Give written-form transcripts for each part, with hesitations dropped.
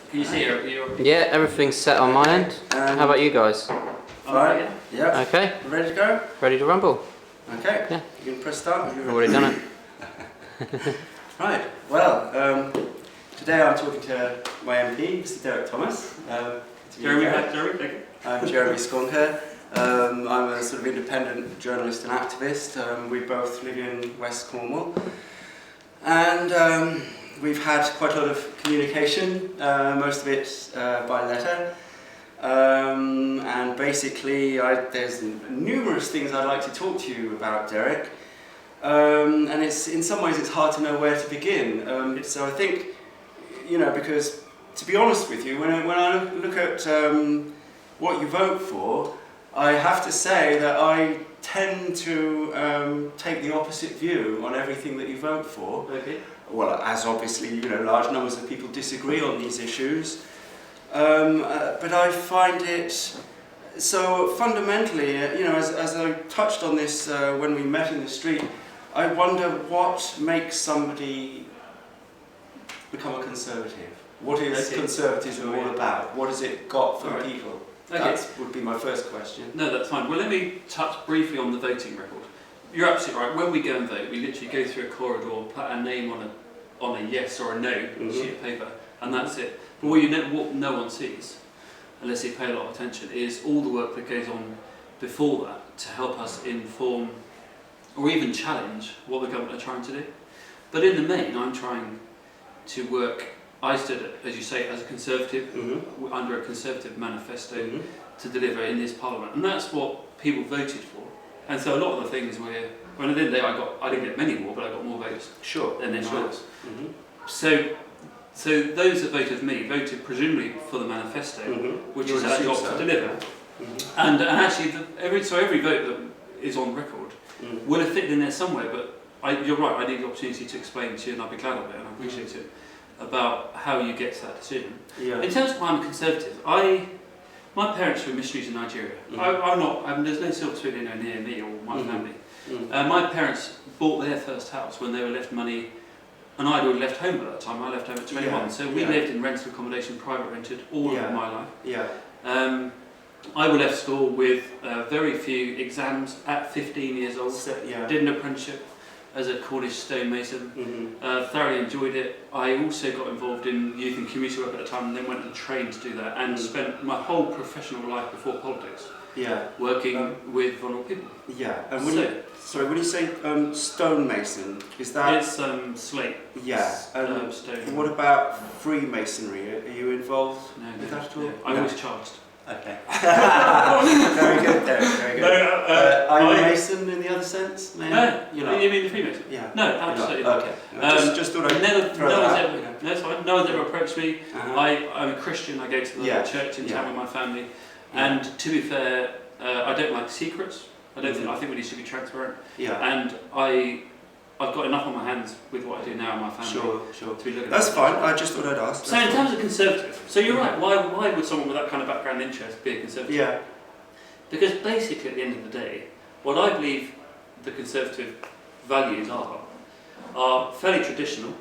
Can you see it? Yeah, everything's set on my end. How about you guys? Fine. Yeah. Okay. Ready to go? Ready to rumble? Okay. Yeah. You can press start. I've already done it. Right. Well, today I'm talking to my MP, Mr. Derek Thomas. Jeremy. I'm Jeremy Schanche. I'm a sort of independent journalist and activist. We both live in West Cornwall, and we've had quite a lot of communication, most of it by letter. And basically, there's numerous things I'd like to talk to you about, Derek. And in some ways it's hard to know where to begin. So I think, because to be honest with you, when I look at what you vote for, I have to say that I tend to take the opposite view on everything that you vote for. Okay. Well, as obviously, large numbers of people disagree on these issues. But I find it so fundamentally, as I touched on this when we met in the street, I wonder what makes somebody become a conservative. What is conservatism all about? What has it got for people? That would be my first question. No, that's fine. Well, let me touch briefly on the voting record. You're absolutely right. When we go and vote, we literally go through a corridor, put our name on a yes or a no sheet of paper, and that's it. But what no one sees, unless they pay a lot of attention, is all the work that goes on before that to help us inform or even challenge what the government are trying to do. But in the main, I'm trying to work. I stood, as you say, as a Conservative, under a Conservative manifesto to deliver in this Parliament, and that's what people voted for. And so a lot of the things at the end of the day, I didn't get many more, but I got more votes than anyone else. So those that voted for me voted presumably for the manifesto, which is our job to deliver. And actually, every vote that is on record will have fitted in there somewhere. But you're right. I need the opportunity to explain to you, and I'll be glad of it, and I appreciate it, about how you get to that decision. Yeah. In terms of why I'm a Conservative, my parents were missionaries in Nigeria. I'm not. There's no silver spoon near me or my family. My parents bought their first house when they were left money. And I'd already left home at that time. I left home at 21, so we lived in rented accommodation, private rented, all of my life. I left school with very few exams at 15 years old. Did an apprenticeship as a Cornish stonemason. Thoroughly enjoyed it. I also got involved in youth and community work at the time, and then went and trained to do that, and spent my whole professional life before politics working with vulnerable people. And when you say stonemason, is that... It's slate. Stone. What about Freemasonry? Are you involved with that at all? I'm always charged. Okay. Very good, Derek. Very good. Are you a Mason in the other sense? No. You mean the Freemason? Yeah. No, absolutely not. Okay. Just thought I'd throw that out. No, it's fine. No one's ever approached me. I'm a Christian. I go to the church in town with my family. And to be fair, I don't like secrets. I think we need to be transparent. And I've got enough on my hands with what I do now in my family. Sure. To be looking That's fine. I just thought I'd ask. So in terms of Conservative, so you're right. Why would someone with that kind of background interest be a Conservative? Because basically, at the end of the day, what I believe the Conservative values are fairly traditional.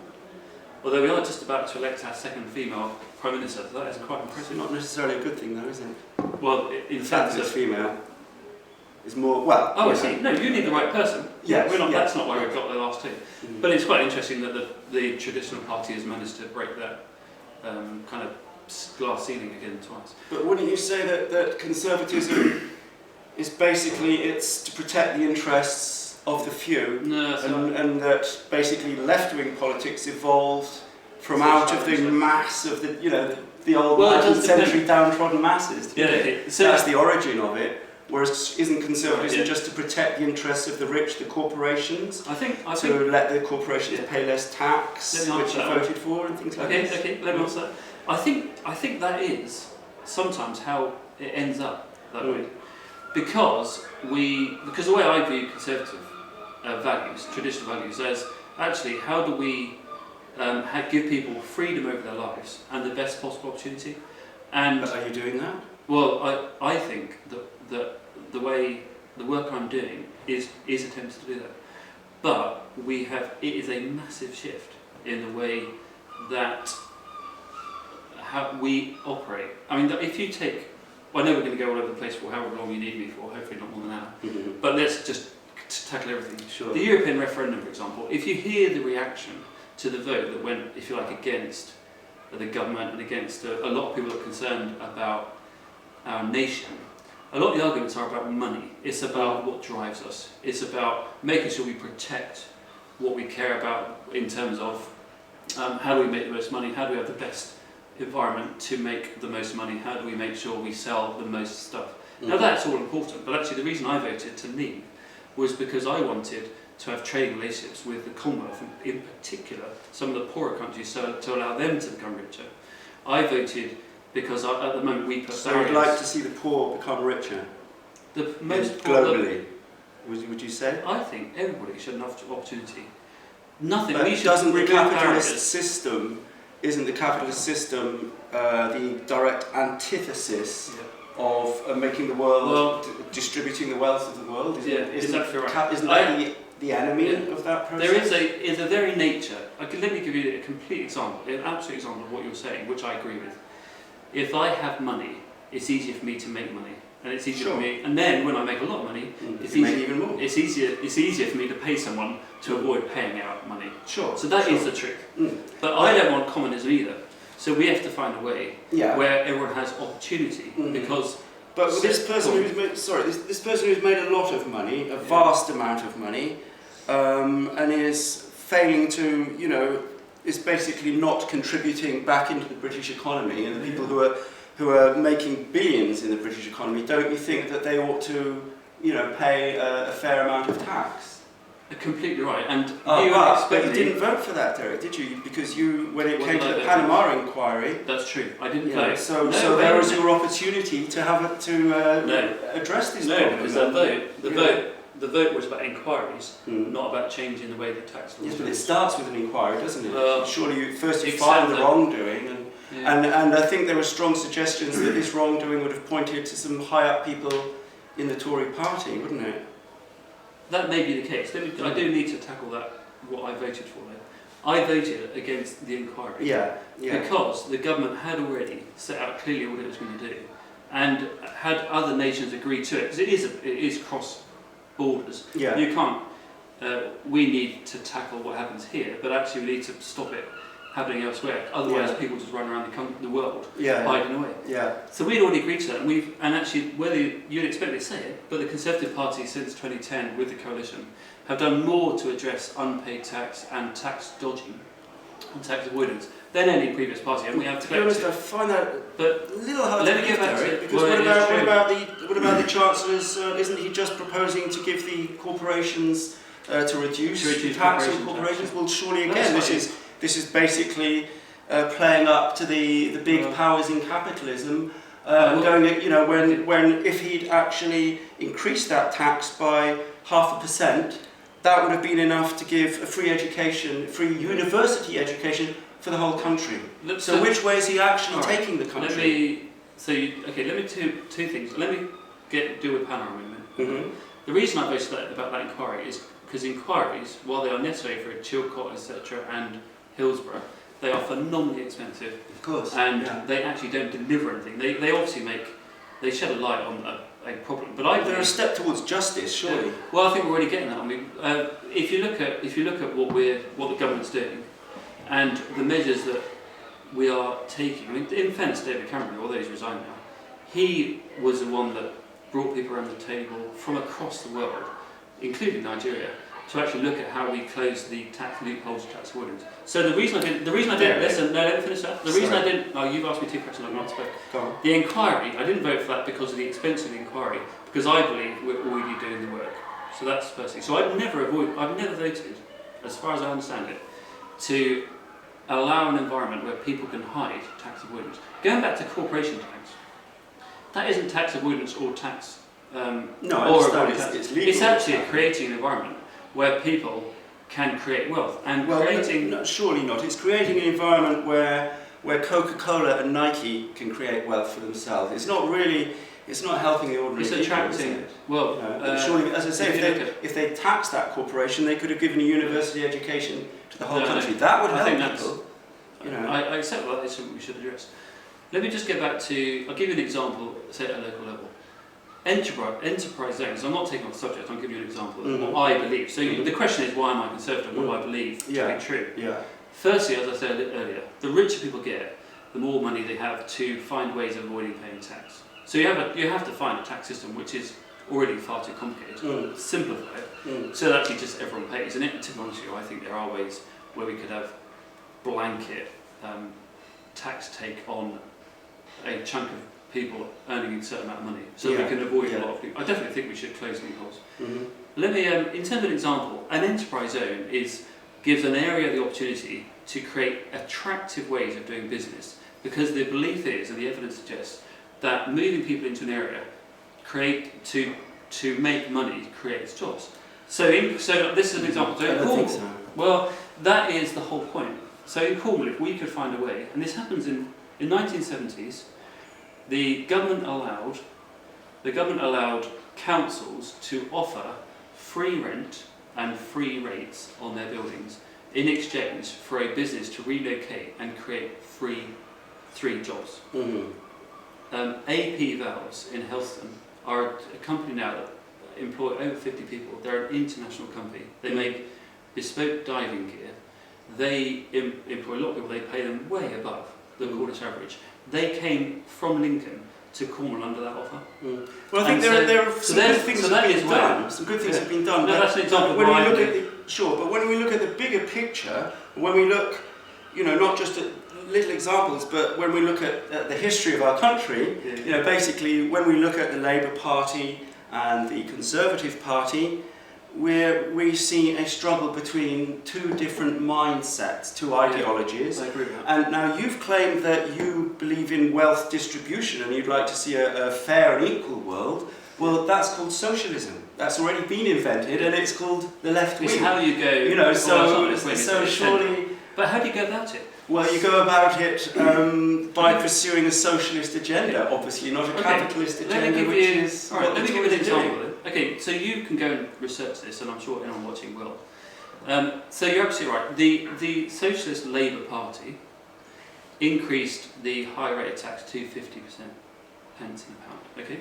Although we are just about to elect our second female Prime Minister, so that is quite impressive. Not necessarily a good thing, though, is it? Well, in fact, it's female. Is more well. Oh, I see. No, you need the right person. Yes. That's not why we've got the last two. But it's quite interesting that the traditional party has managed to break that kind of glass ceiling again twice. But wouldn't you say that conservatism is basically it's to protect the interests of the few, and that basically left-wing politics evolved from out of the mass of the old 19th century downtrodden masses? So that's the origin of it. Whereas isn't conservatism just to protect the interests of the rich, the corporations? I think to let the corporations pay less tax, which you voted for, and things like that. Okay, let me answer that. I think that is sometimes how it ends up that way, because the way I view conservative values, traditional values, as actually how do we give people freedom over their lives and the best possible opportunity. And are you doing that? Well, I think that the work I'm doing is attempting to do that. But it is a massive shift in the way that how we operate. I mean, if you take, well, I know we're going to go all over the place for however long you need me for, hopefully not more than an hour, but let's just tackle everything. Sure. The European referendum, for example, if you hear the reaction to the vote that went, if you like, against the government and against a lot of people that are concerned about our nation, a lot of the arguments are about money. It's about what drives us. It's about making sure we protect what we care about in terms of how do we make the most money, how do we have the best environment to make the most money, how do we make sure we sell the most stuff. Now that's all important, but actually the reason I voted to leave was because I wanted to have trading relationships with the Commonwealth, in particular some of the poorer countries, so to allow them to become richer. I voted because at the moment we put So you'd like to see the poor become richer? the most Globally, would you say? I think everybody should have an opportunity. Nothing. But We should doesn't the remove capitalist barriers. system, isn't the capitalist system the direct antithesis of making the world, distributing the wealth of the world? Isn't exactly right. Isn't that the enemy of that process? There is a very nature. Let me give you a complete example, an absolute example of what you're saying, which I agree with. If I have money, it's easier for me to make money, and it's easier for me. And then when I make a lot of money, it's easier. Even more. It's easier for me to pay someone to avoid paying out money. Sure. So that is the truth. But I don't want communism either. So we have to find a way where everyone has opportunity because. But this person who's made, this person who's made a lot of money, a vast amount of money, and is failing to, is basically not contributing back into the British economy, and the people who are making billions in the British economy, don't you think that they ought to, pay a fair amount of tax? Completely right. And but you didn't vote for that, Derek, did you? Because when it came to the Panama inquiry, that's true. I didn't vote. So there was your opportunity to have address this problem. Because the vote was about inquiries, not about changing the way the tax laws. Yes, but it starts with an inquiry, doesn't it? Surely you find the wrongdoing, and I think there were strong suggestions that this wrongdoing would have pointed to some high up people in the Tory party, wouldn't it? That may be the case. I do need to tackle that, what I voted for there. I voted against the inquiry because the government had already set out clearly what it was going to do and had other nations agree to it, because it is cross borders. You can't, we need to tackle what happens here, but actually we need to stop it happening elsewhere. Otherwise people just run around the world hiding away. So we'd already agreed to that, and actually, whether you'd expect me to say it, but the Conservative Party since 2010 with the coalition have done more to address unpaid tax and tax dodging and tax avoidance than any previous party, and we have to be honest, I find that a little hard to believe, Derek, because what about the Chancellor's, isn't he just proposing to give the corporations, to reduce tax on corporations? Well, surely again, this is basically playing up to the big powers in capitalism, when if he'd actually increased that tax by 0.5%, that would have been enough to give a free university education for the whole country. So which way is he actually taking the country? Let me two things. Let me do with Panama a minute. The reason I voted about that inquiry is because inquiries, while they are necessary for Chilcot, etc., and Hillsborough, they are phenomenally expensive. Of course. And they actually don't deliver anything. They obviously they shed a light on a problem. But they're a step towards justice, surely. Well, I think we're already getting that. I mean, if you look at what the government's doing, and the measures that we are taking. I mean, in fairness, David Cameron, although he's resigned now, he was the one that brought people around the table from across the world, including Nigeria, to actually look at how we close the tax loopholes of tax avoidance. So the reason I didn't listen. No, let me finish that. The reason I didn't. Oh, you've asked me two questions. I've not spoken. Go on. The inquiry. I didn't vote for that because of the expense of the inquiry, because I believe we're already doing the work. So that's firstly. So I've never voted, as far as I understand it, to allow an environment where people can hide tax avoidance. Going back to corporation tax, that isn't tax avoidance or tax. It's legal. It's actually creating an environment where people can create wealth surely not. It's creating an environment where Coca-Cola and Nike can create wealth for themselves. It's not helping the ordinary people. It's attracting. Surely, as I say, if they taxed that corporation, they could have given a university education to the whole country. That would help people. I accept that. It's something we should address. Let me just get back to, I'll give you an example, say at a local level. Enterprise zones, I'm not taking on the subject, I'm giving you an example of what I believe. So the question is, why am I conservative? What do I believe to be true? Yeah. Firstly, as I said earlier, the richer people get, the more money they have to find ways of avoiding paying tax. So you have to find a tax system which is already far too complicated. Simplify it, so that actually just everyone pays. And to be honest with you, I think there are ways where we could have blanket tax take on a chunk of people earning a certain amount of money, so we can avoid a lot of people. I definitely think we should close loopholes. Let me, in terms of an example, an enterprise zone gives an area the opportunity to create attractive ways of doing business, because the belief is, and the evidence suggests, that moving people into an area to make money creates jobs. So this is an example. So in Cornwall, well, that is the whole point. So in Cornwall, if we could find a way, and this happens in 1970s, the government allowed councils to offer free rent and free rates on their buildings in exchange for a business to relocate and create three jobs. AP Valves in Helston are a company now that employ over 50 people. They're an international company. They make bespoke diving gear. They employ a lot of people. They pay them way above the Cornish average. They came from Lincoln to Cornwall under that offer. Well, I think there are some good things that have been done. Some good things have been done. No, that's an example. When we look at but when we look at the bigger picture, when we look, not just at little examples, but when we look at the history of our country, basically when we look at the Labour Party and the Conservative Party, we see a struggle between two different mindsets, two ideologies. I agree with that. And now you've claimed that you believe in wealth distribution and you'd like to see a fair and equal world. Well, that's called socialism. That's already been invented, and it's called the left wing. It's how you go. So surely. But how do you go about it? Well, you go about it by pursuing a socialist agenda, obviously, not a capitalist agenda, Let me give you an example. Doing. Okay, so you can go and research this, and I'm sure anyone watching will. So you're absolutely right. The Socialist Labour Party increased the high rate of tax to 50%, pence in a pound. Okay,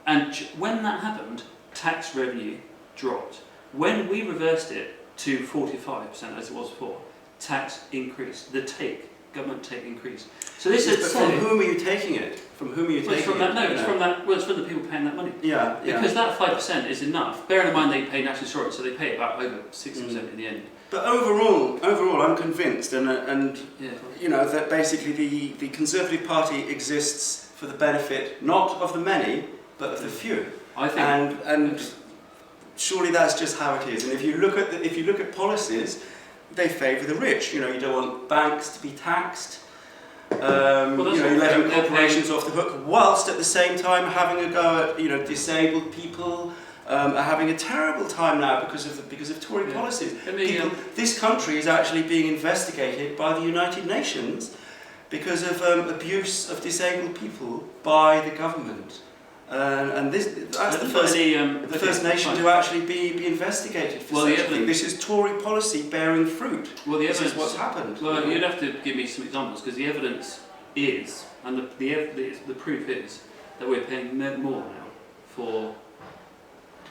and when that happened, tax revenue dropped. When we reversed it to 45% as it was before, tax increased. The government take increased. So this is from whom are you taking it? From whom are you taking from that, it? No, it's from that. Well, it's from the people paying that money. Yeah. Because that 5% is enough. Bearing in mind they pay national insurance, so they pay about over 60% in the end. But overall, I'm convinced, and that basically the Conservative Party exists for the benefit not of the many, but of the few. I think. And surely that's just how it is. And if you look at policies, they favour the rich. You don't want banks to be taxed. You're letting corporations off the hook, whilst at the same time having a go at disabled people. Are having a terrible time now because of Tory policies. This country is actually being investigated by the United Nations because of abuse of disabled people by the government. And that's the first nation to actually be investigated for such a thing. This is Tory policy bearing fruit. Well, this is what's happened. Well, you'd have to give me some examples, because the evidence is, and the proof is, that we're paying more now for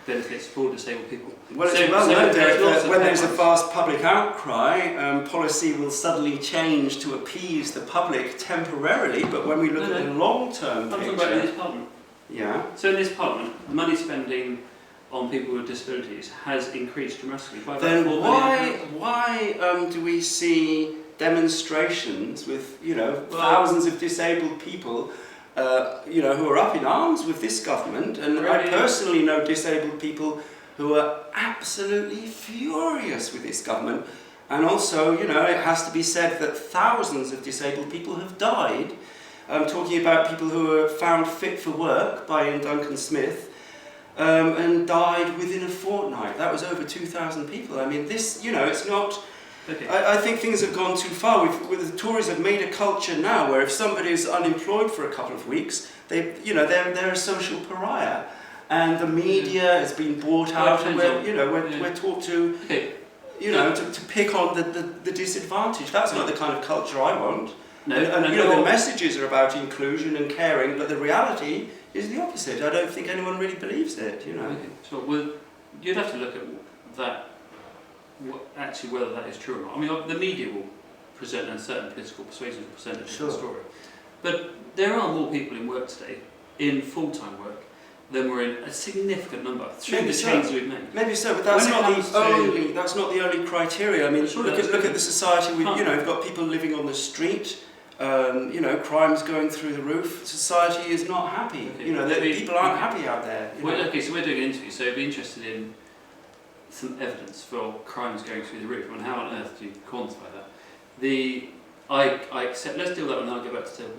benefits for disabled people. Well, it's well known that when there's a vast public outcry, policy will suddenly change to appease the public temporarily, but when we look at the long-term picture... I'm talking about in this Parliament. Yeah. So in this Parliament, money spending on people with disabilities has increased dramatically. Then why do we see demonstrations with thousands of disabled people who are up in arms with this government? And I personally know disabled people who are absolutely furious with this government. And also, it has to be said that thousands of disabled people have died. I'm talking about people who were found fit for work by Ian Duncan Smith and died within a fortnight. That was over 2,000 people. I mean, this, it's not... Okay. I think things have gone too far. The Tories have made a culture now where if somebody is unemployed for a couple of weeks, they're a social pariah. And the media has been bought out, and we're taught to... Okay. To pick on the disadvantaged. That's not the kind of culture I want. No, and and you know, you're- the messages are about inclusion and caring, but the reality is the opposite. I don't think anyone really believes it, you know. Okay, sure. Well, you'd have to look at that, actually whether that is true or not. I mean, the media will present, and certain political persuasions will present a different story. But there are more people in work today, in full-time work, than were in a significant number through Maybe the so. changes we've made. Maybe so, but that's When it not comes the to- only. That's not the only criteria. I mean, Sure, look at the society. We've, you know, we've got people living on the street. You know, crime's going through the roof. Society is not happy. Okay, You know, people aren't happy out there. You know? Okay, so we're doing an interview, so I'd be interested in some evidence for crimes going through the roof, and how on earth do you quantify that? I accept, let's deal with that and then I'll go back to table.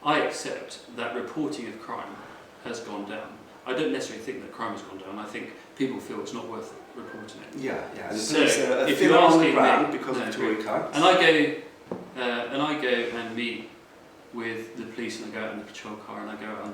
I accept that reporting of crime has gone down. I don't necessarily think that crime has gone down. I think people feel it's not worth reporting it. Yeah. And So, a if thinner you're on the asking ground me- because no, of agree. Tory cuts. And I go and meet with the police, and I go out in the patrol car, and I go out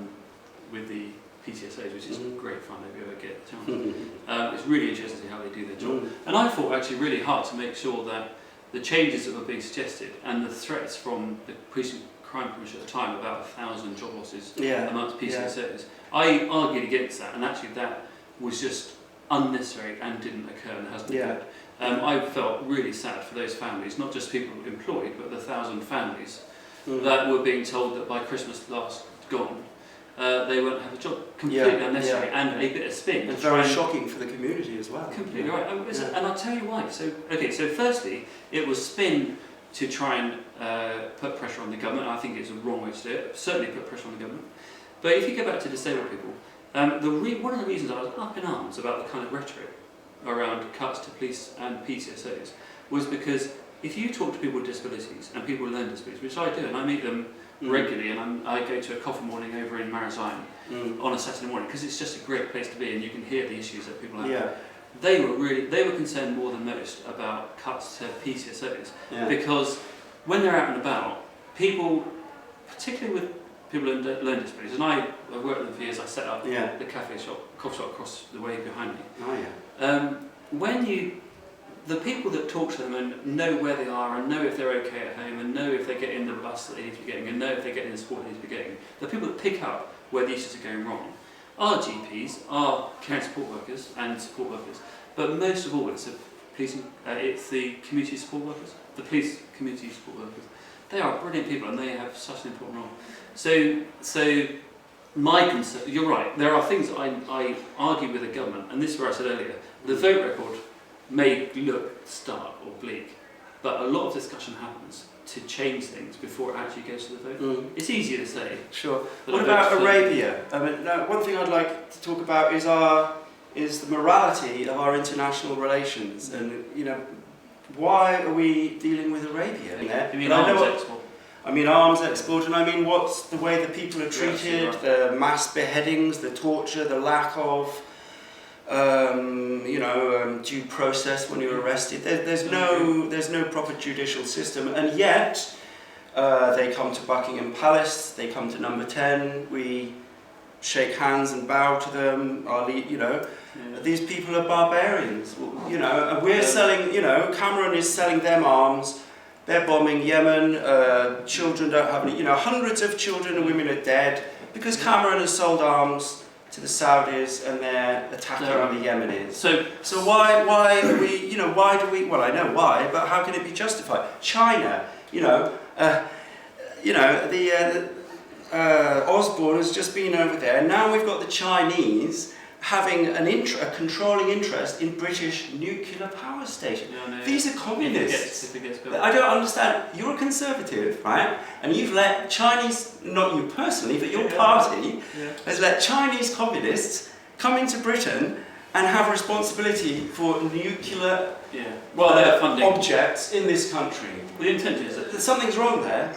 with the PTSAs, which is great fun if you ever get the chance. It's really interesting to see how they do their job. And I fought actually really hard to make sure that the changes that were being suggested and the threats from the Police and Crime Commission at the time about 1,000 job losses amongst PCSOs, I argued against that, and actually that was just unnecessary and didn't occur and hasn't occurred. I felt really sad for those families, not just people employed, but the 1,000 families that were being told that by Christmas last gone, they won't have a job. Completely unnecessary and a bit of spin. And very shocking for the community as well. Completely right. And I'll tell you why. So firstly, it was spin to try and put pressure on the government. I think it's a wrong way to do it. Certainly put pressure on the government. But if you go back to disabled people, one of the reasons I was up in arms about the kind of rhetoric around cuts to police and PCSOs was because if you talk to people with disabilities and people with learning disabilities, which I do, and I meet them regularly, and I go to a coffee morning over in Marizine on a Saturday morning because it's just a great place to be, and you can hear the issues that people have. They were concerned more than most about cuts to PCSOs because when they're out and about, people, particularly with people with learning disabilities, and I worked with them for years. I set up the coffee shop across the way behind me. The people that talk to them and know where they are and know if they're okay at home and know if they get in the bus that they need to be getting and know if they get in the sport they need to be getting, the people that pick up where the issues are going wrong are GPs, are care and support workers and support workers, but most of all it's the community support workers, the police community support workers. They are brilliant people and they have such an important role. So my concern, you're right, there are things that I argue with the government, and this is where I said earlier, the vote record may look stark or bleak, but a lot of discussion happens to change things before it actually goes to the vote. It's easier to say. Sure. What about Arabia? I mean, now, one thing I'd like to talk about is the morality of our international relations, and you know, why are we dealing with Arabia? You mean arms export? I mean arms export, and I mean what's the way that people are treated, right. the mass beheadings, the torture, the lack of due process when you're arrested. There's no proper judicial system, and yet they come to Buckingham Palace, they come to Number 10. We shake hands and bow to them. These people are barbarians. You know, and we're selling. You know, Cameron is selling them arms. They're bombing Yemen. Children don't have any. You know, hundreds of children and women are dead because Cameron has sold arms to the Saudis and they're attacking the Yemenis. So why are we, you know, why do we, well I know why, but how can it be justified? China, Osborne has just been over there, and now we've got the Chinese having a controlling interest in British nuclear power stations. These are communists. I don't understand. You're a conservative, right? And you've let Chinese, not you personally, but your party has let Chinese communists come into Britain and have responsibility for nuclear objects in this country. The intention is that Something's wrong there.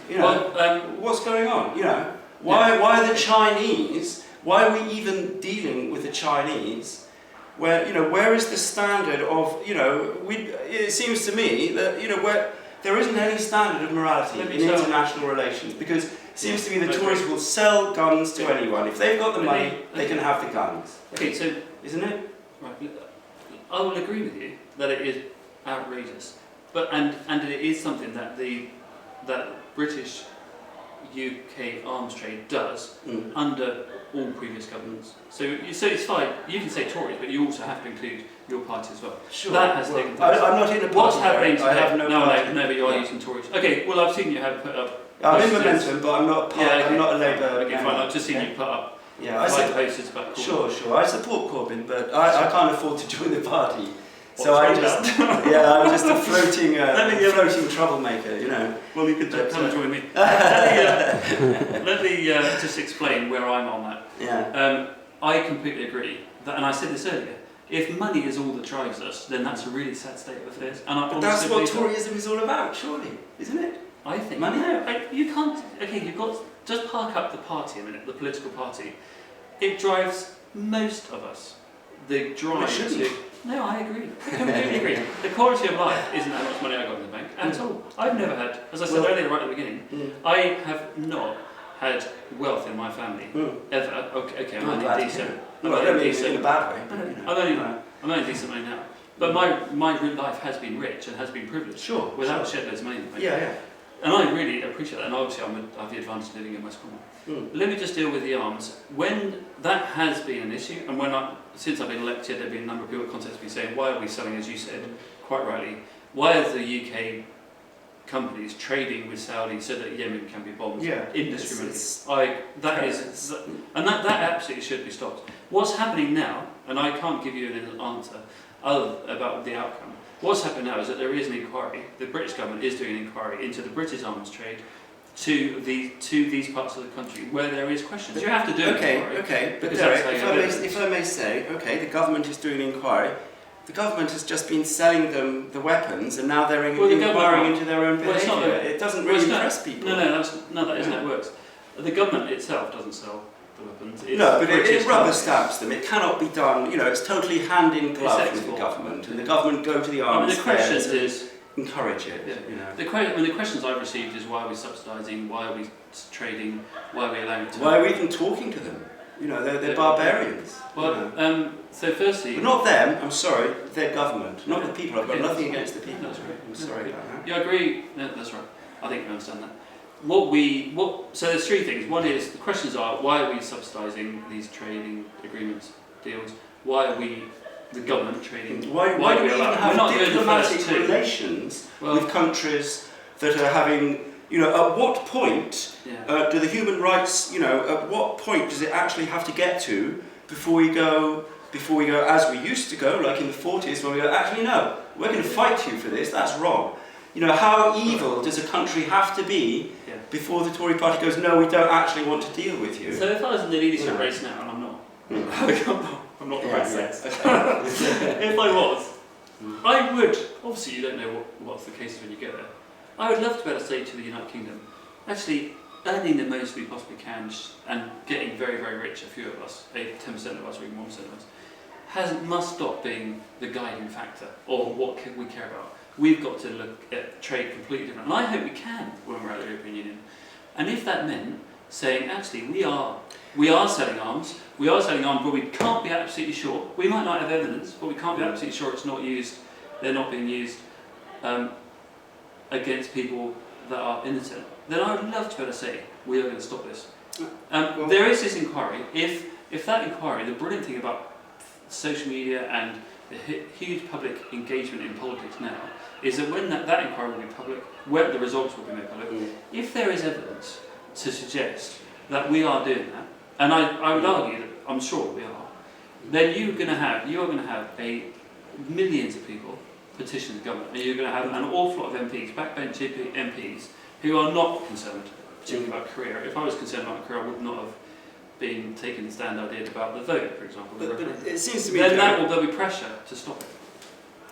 You know, what's going on? You know, why the Chinese? Why are we even dealing with the Chinese? Where is the standard of, it seems to me that, where there isn't any standard of morality in international relations, because it seems to me the Tories will sell guns to anyone. If they've got the money, they can have the guns. Okay, so isn't it? Right, I will agree with you that it is outrageous, but and it is something that British UK arms trade does under all previous governments. So it's fine. You can say Tories, but you also have to include your party as well. Sure. That has taken place. I'm not in a party. What's happening today? I have no party. No, but you are using Tories. Okay, well I've seen you have put up. I'm in posters. Momentum, but I'm not. I'm not a Labour. Okay, fine. I've just seen you put up. Yeah, I posters about Corbyn. Sure. I support Corbyn, but I can't afford to join the party. So I'm I'm just a floating troublemaker, you know. Well, you could come and join me. Let me just explain where I'm on that. Yeah. I completely agree, and I said this earlier, if money is all that drives us, then that's a really sad state of affairs. But that's what Toryism is all about, surely, isn't it? I think. Money? No, you can't, okay, you've got, just park up the party a minute, the political party. It drives most of us. The drive to... No, I agree. I completely agree. The quality of life isn't how much money I got in the bank at all. I've never had, as I said earlier right at the beginning, I have not had wealth in my family ever. Okay, I'm only decent. I don't mean in a bad way. I'm only decent right now. But my life has been rich and has been privileged. Sure. Without shed loads of money in the bank. Yeah. And I really appreciate that. And obviously I have the advantage of living in West Cornwall. Let me just deal with the arms. When that has been an issue, and since I've been elected, there have been a number of people contacted me saying, why are we selling, as you said, quite rightly, why are the UK companies trading with Saudi so that Yemen can be bombed indiscriminately? That absolutely should be stopped. What's happening now, and I can't give you an answer about the outcome, what's happening now is that there is an inquiry, the British government is doing an inquiry into the British arms trade to these parts of the country where there is questions. You have to do an inquiry. Okay, but Derek, if I may say, okay, the government is doing an inquiry. The government has just been selling them the weapons, and now they're inquiring into their own behaviour. It doesn't really impress people. No, that isn't how it works. The government itself doesn't sell the weapons. No, but it rubber stamps them. It cannot be done. You know, it's totally hand in glove with the government, and the government go to the arms. The question is encourage it. Yeah. You know. The questions I've received is why are we subsidising? Why are we trading? Why are we allowing it to? Why are we even talking to them? You know, they're barbarians. Well, you know. so firstly, but not them. I'm sorry, their government, not the people. I've got nothing against the people. That's right. I'm sorry about that. You agree? No, that's right. I think we understand that. So there's three things. One is the questions are why are we subsidising these trading agreements, deals? Why are we the government trading? Why do we even have diplomatic relations with countries that are having? You know, at what point do the human rights? You know, at what point does it actually have to get to before we go as we used to go, like in the 40s, when we go, actually no, we're going to fight you for this. That's wrong. You know, how evil does a country have to be before the Tory party goes, no, we don't actually want to deal with you? So if I was in the leadership race now, and I'm not, I'm not the right sex. If I was, I would. Obviously, you don't know what's the case when you get there. I would love to be able to say to the United Kingdom, actually, earning the most we possibly can and getting very, very rich, a few of us, 10% of us or even 1% of us, must stop being the guiding factor or what we care about. We've got to look at trade completely different. And I hope we can when we're at the European Union. And if that meant saying, actually, we are selling arms, but we can't be absolutely sure. We might not have evidence, but we can't be absolutely sure they're not being used against people that are innocent, then I would love to be able to say, we are going to stop this. There is this inquiry. If that inquiry, the brilliant thing about social media and the huge public engagement in politics now, is that when that inquiry will be public, where the results will be made public, if there is evidence to suggest that we are doing that, and I would argue that I'm sure we are, then you are going to have millions of people petition the government, and you're going to have an awful lot of MPs, backbench MPs, who are not concerned, particularly about career. If I was concerned about career, I would not have been taking the stand I did about the vote, for example. But it seems to me then there'll be pressure to stop it,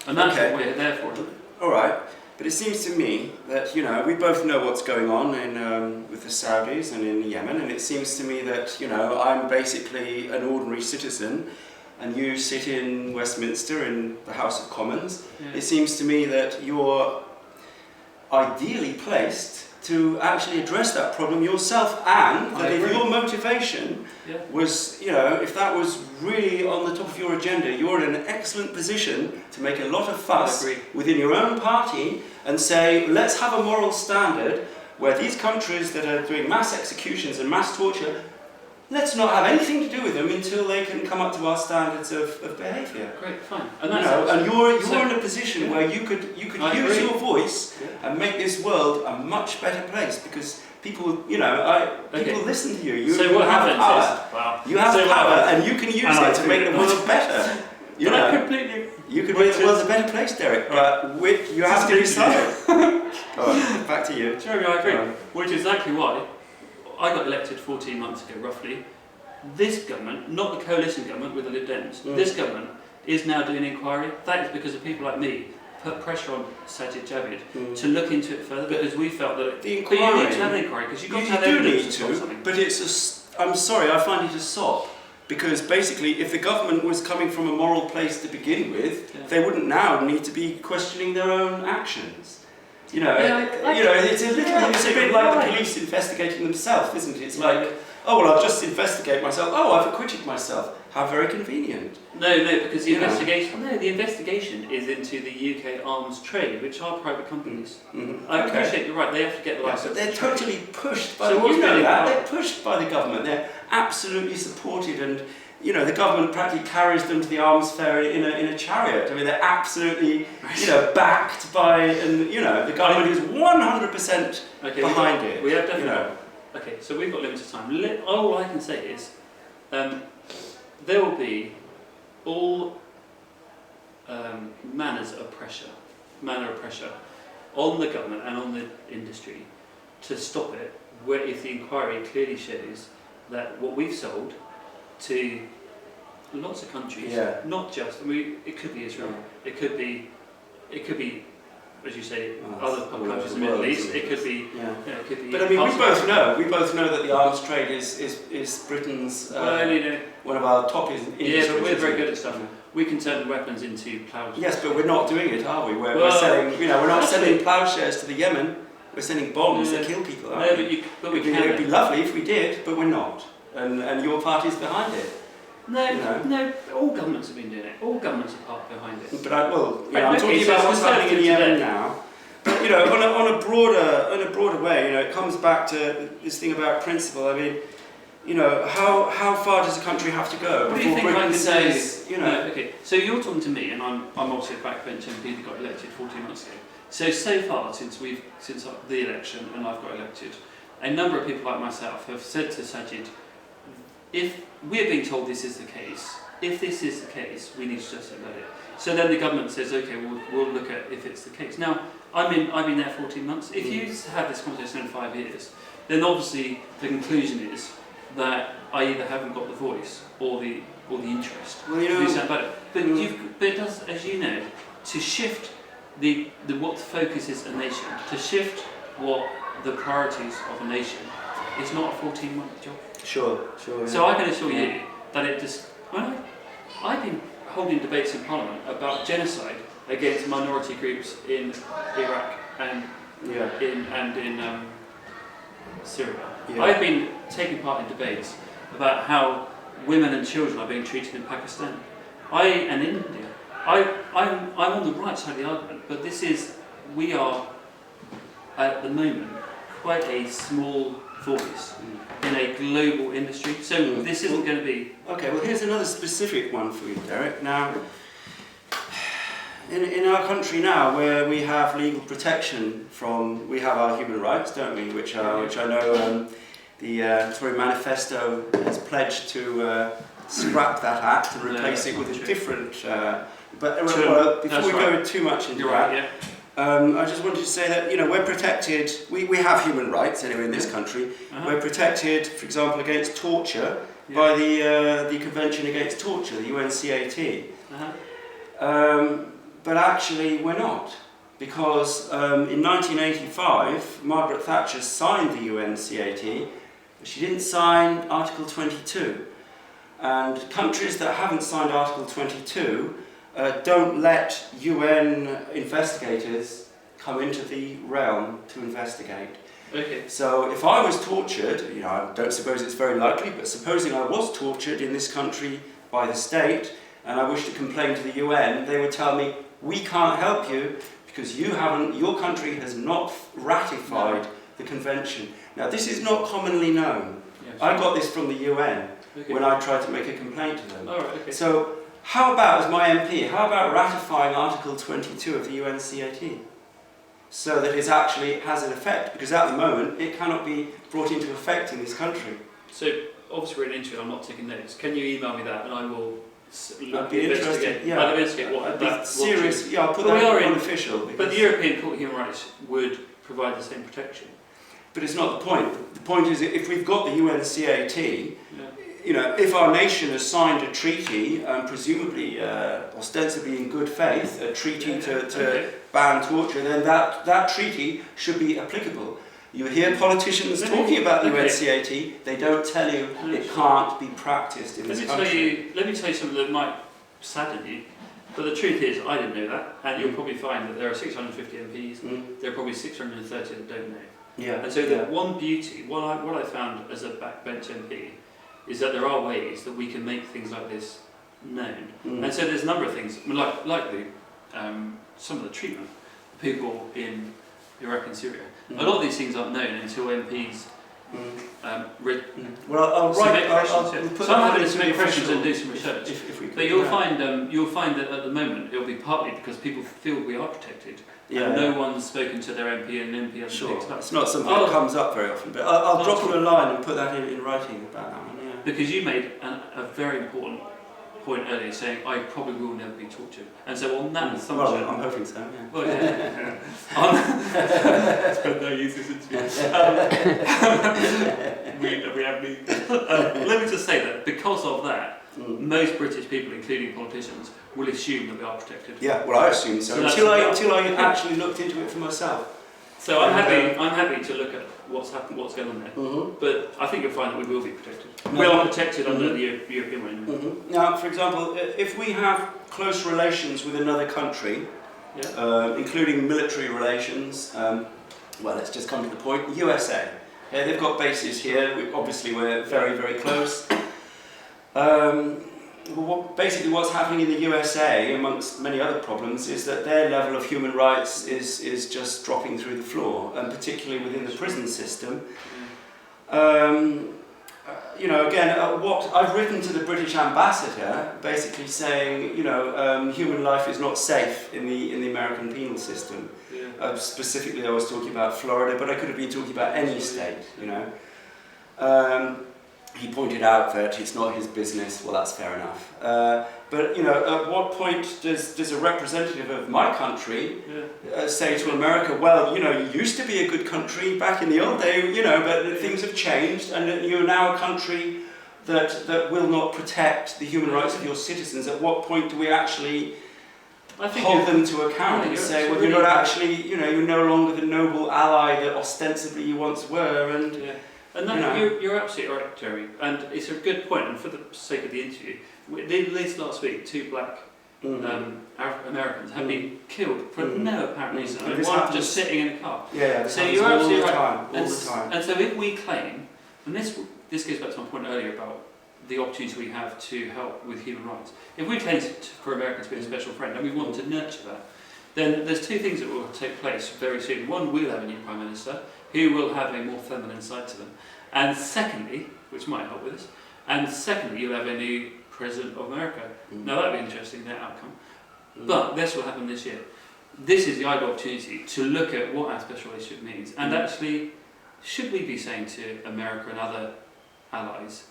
and that's what we're there for. All right, but it seems to me that we both know what's going on with the Saudis and in Yemen, and it seems to me that I'm basically an ordinary citizen. And you sit in Westminster in the House of Commons. It seems to me that you're ideally placed to actually address that problem yourself, and that if your motivation was, if that was really on the top of your agenda, you're in an excellent position to make a lot of fuss within your own party and say, let's have a moral standard where these countries that are doing mass executions and mass torture, let's not have anything to do with them until they can come up to our standards of behaviour. Great, fine. And, and you're in a position where you could use your voice and make this world a much better place, because people, people listen to you. So you what have happens power. is, wow. You have So power, and you can use it to make the world better. I completely. You could make the world a better place, Derek, but you have to decide. Go on, back to you. Jeremy, I agree. Which is exactly why I got elected 14 months ago, roughly. This government, not the coalition government with the Lib Dems, this government is now doing an inquiry. That is because of people like me put pressure on Sajid Javid to look into it further, because we felt that the inquiry, but you need to have an inquiry, because you've got to have evidence to something. But I'm sorry, I find it a sop. Because basically, if the government was coming from a moral place to begin with, they wouldn't now need to be questioning their own actions. It's a bit like the police investigating themselves, isn't it? It's like, oh well, I'll just investigate myself. Oh, I've acquitted myself. How very convenient. No, because the investigation is into the UK arms trade, which are private companies. I appreciate you're right. They have to get the license. But they're totally pushed by they're pushed by the government. They're absolutely supported, and the government practically carries them to the arms fair in a chariot. I mean, they're absolutely backed by, and the government is 100% behind it. We have definitely. Okay, so we've got limited time. All I can say is, there will be all manner of pressure on the government and on the industry to stop it, where if the inquiry clearly shows that what we've sold to lots of countries, not just, it could be Israel, it could be, as you say, other countries in the Middle East. It could be, it could be. But I mean, we both know that the arms trade is Britain's one of our top industries. Yeah, but we're very good at stuff. We can turn weapons into ploughshares. Yes, but we're not doing it, are we? We're selling, we're not sending ploughshares to the Yemen. We're sending bombs that kill people. Aren't we? But we can. It'd be lovely if we did, but we're not. And your party's behind it. No, all governments have been doing it. All governments are behind it. But I'm talking about what's happening in Yemen now. But, on a broader way, it comes back to this thing about principle. I mean, how far does a country have to go what do you before think Britain I could says, okay, so you're talking to me, and I'm obviously a backbench MP that got elected 14 months ago. So far, since the election and I've got elected, a number of people like myself have said to Sajid, if we're being told this is the case, if this is the case, we need to just let it. So then the government says, okay, we'll look at if it's the case. Now, I've been there 14 months. If you have this conversation in 5 years, then obviously the conclusion is that I either haven't got the voice or the interest to do something about it. But it does, as you know, to shift what the focus is a nation, to shift what the priorities of a nation, it's not a 14-month job. Sure. Yeah. So I can assure you that it just. I've been holding debates in Parliament about genocide against minority groups in Iraq and in Syria. Yeah. I've been taking part in debates about how women and children are being treated in Pakistan. And in India. I'm on the right side of the argument, but we are at the moment quite a small voice in a global industry. So this isn't going to be. Okay, well here's another specific one for you, Derek. Now, in our country now, where we have legal protection we have our human rights, don't we? Which I know the Tory manifesto has pledged to scrap that act and replace it with a different. Before we go too much into that. I just wanted to say that we're protected. We have human rights anyway in this country. We're protected, for example, against torture by the Convention Against Torture, the UNCAT. But actually, we're not, because in 1985, Margaret Thatcher signed the UNCAT, but she didn't sign Article 22. And countries that haven't signed Article 22 don't let UN investigators come into the realm to investigate. Okay. So if I was tortured, I don't suppose it's very likely, but supposing I was tortured in this country by the state and I wish to complain to the UN, they would tell me, we can't help you because your country has not ratified the convention. Now, this is not commonly known. Yes. I got this from the UN Okay. when I tried to make a complaint to them. All right. Okay. So, how about, as my MP, how about ratifying Article 22 of the UNCAT? So that it actually has an effect, because at the moment it cannot be brought into effect in this country. So obviously we're in interview. I'm not taking notes. Can you email me that, and I will I'd be interested. Yeah, I'll investigate what I'd be that. serious. Yeah, I'll put But we that are on in- official. But the European Court of Human Rights would provide the same protection. But it's not the point. The point is, if we've got the UNCAT, Yeah. you know, if our nation has signed a treaty, presumably ostensibly in good faith, a treaty to Okay. ban torture, then that treaty should be applicable. You hear politicians Let me- talking about the okay. UNCAT, they don't tell you it can't be practiced in Let this me country. tell you something that might sadden you. But the truth is, I didn't know that, and you'll probably find that there are 650 MPs. Mm. There are probably 630 that don't know. Yeah. And so the one beauty, what I found as a backbench MP, is that there are ways that we can make things like this known. Mm. And so there's a number of things, I mean, like the some of the treatment of people in Iraq and Syria. Mm. A lot of these things aren't known until MPs read. Well, I'll Submit write. questions, We'll yeah. put So I'm that happy to into submit the questions and do official- some research. If we could. But you'll find that at the moment it'll be partly because people feel we are protected, and no one's spoken to their MP, and an MP hasn't Sure. picked up. It's not something Oh. that comes up very often, but I'll drop you a line and put that in writing about that one. Yeah. Because you made a very important point earlier, saying I probably will never be tortured, and so on that assumption. Well, I'm hoping so. Yeah. Well, yeah. It's been no use this interview. We have me. Let me just say that because of that, most British people, including politicians, will assume that we are protected. Yeah. Well, I assume so. So that's Until I actually looked into it for myself. So I'm happy to look at what's happened, what's going on there. Mm-hmm. But I think you'll find that we will be protected. No. We are protected under the European Union. Mm-hmm. Now, for example, if we have close relations with another country, Yeah. including military relations, well, let's just come to the point. USA. Okay, they've got bases here. Obviously, we're very, very close. Basically, what's happening in the USA, amongst many other problems, is that their level of human rights is just dropping through the floor, and particularly within the prison system. You know, again, what I've written to the British ambassador, basically saying, you know, human life is not safe in the American penal system. Yeah. Specifically, I was talking about Florida, but I could have been talking about any state. You know, he pointed out that it's not his business. Well, that's fair enough. But you know, at what point does a representative of my country say to America, well, you know, you used to be a good country back in the old day, you know, but things have changed, and you're now a country that will not protect the human rights of your citizens? At what point do we actually hold them to account and say, well, you're not actually, you know, you're no longer the noble ally that ostensibly you once were, and And that, you know. you're absolutely right, Terry. And it's a good point. And for the sake of the interview, this last week, 2 black Americans have been killed for no apparent reason. And And this one happens- just sitting in a car. Yeah, So happens you're all absolutely the right. time, all And, the time. and so if we claim, and this goes back to my point earlier about the opportunity we have to help with human rights. If we claim for Americans to be a special friend and we want to nurture that, then there's 2 things that will take place very soon. One, we'll have a new Prime Minister who will have a more feminine side to them. And secondly, which might help with this, and secondly, you'll have a new President of America. Now that'd be interesting, that outcome. But this will happen this year. This is the ideal opportunity to look at what our special relationship means. And actually, should we be saying to America and other allies,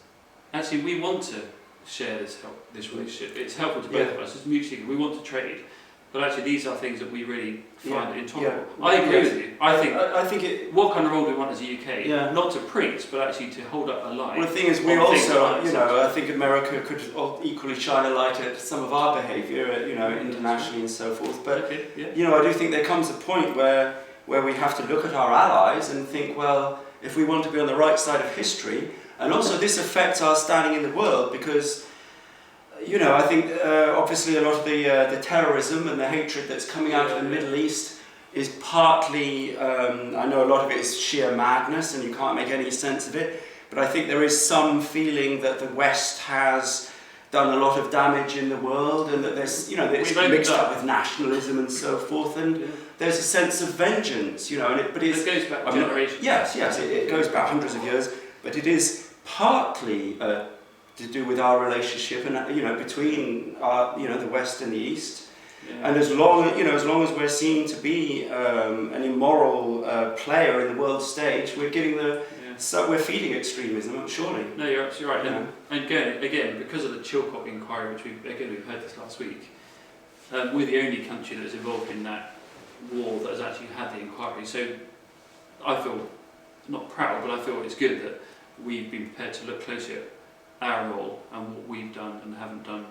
actually we want to share this relationship. It's helpful to both of us, it's mutually, we want to trade. But actually these are things that we really find intolerable. I agree with you. I think what kind of role do we want as a UK? Not to preach, but actually to hold up a line. Well, the thing is, we also, you know, I think America could equally shine a light at some of our behaviour, you know, internationally and so forth. But, you know, I do think there comes a point where we have to look at our allies and think, well, if we want to be on the right side of history, and also this affects our standing in the world, because, you know, I think obviously a lot of the terrorism and the hatred that's coming out of the Middle East is partly, I know a lot of it is sheer madness and you can't make any sense of it, but I think there is some feeling that the West has done a lot of damage in the world, and that there's, you know, that it's We've mixed opened up with nationalism and so forth, and there's a sense of vengeance, you know, and but it goes back generations. Yes, it goes back hundreds of years, but it is partly to do with our relationship, and you know, between our, you know, the West and the East. Yeah. And as long as we're seen to be an immoral player in the world stage, we're giving so we're feeding extremism, surely. No, you're absolutely right. Yeah. And again, because of the Chilcot inquiry, which we've heard this last week, we're the only country that's involved in that war that has actually had the inquiry. So I feel not proud, but I feel it's good that we've been prepared to look closely at our role and what we've done and haven't done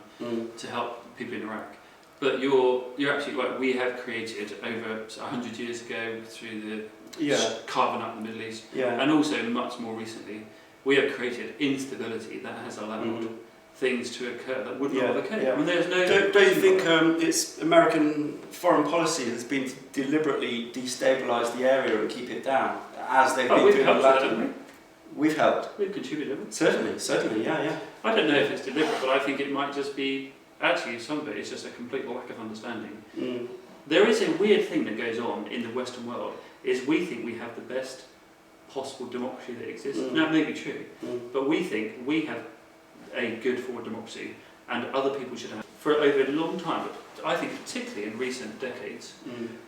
to help people in Iraq. But you're absolutely right. We have created over 100 years ago through the carving up the Middle East, and also much more recently, we have created instability that has allowed things to occur that would not have occurred. I mean, there's no. Don't you think it's American foreign policy has been to deliberately destabilise the area and keep it down, as they've been doing in Latin? We've helped. We've contributed. Certainly, yeah. I don't know if it's deliberate, but I think it might just be. Actually, some of it is just a complete lack of understanding. There is a weird thing that goes on in the Western world, is we think we have the best possible democracy that exists. That may be true, but we think we have a good forward democracy, and other people should have. For over a long time, but I think particularly in recent decades,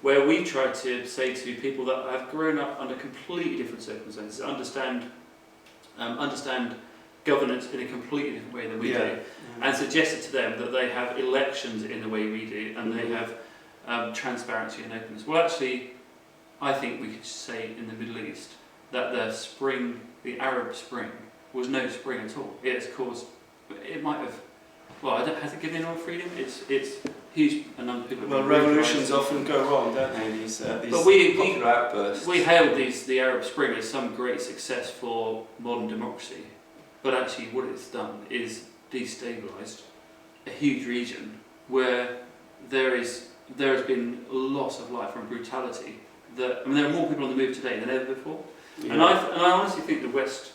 where we've tried to say to people that have grown up under completely different circumstances, understand governance in a completely different way than we do, and suggested to them that they have elections in the way we do, and they have transparency and openness. Well, actually, I think we could say in the Middle East that the Arab Spring, was no spring at all. It's caused, it might have, has it given anyone freedom? It's huge, a number of people. Well, revolutions often go wrong, don't they? These popular outbursts. We hailed the Arab Spring as some great success for modern democracy. But actually what it's done is destabilised a huge region where there has been loss of life and brutality. There are more people on the move today than ever before. Yeah. And I honestly think the West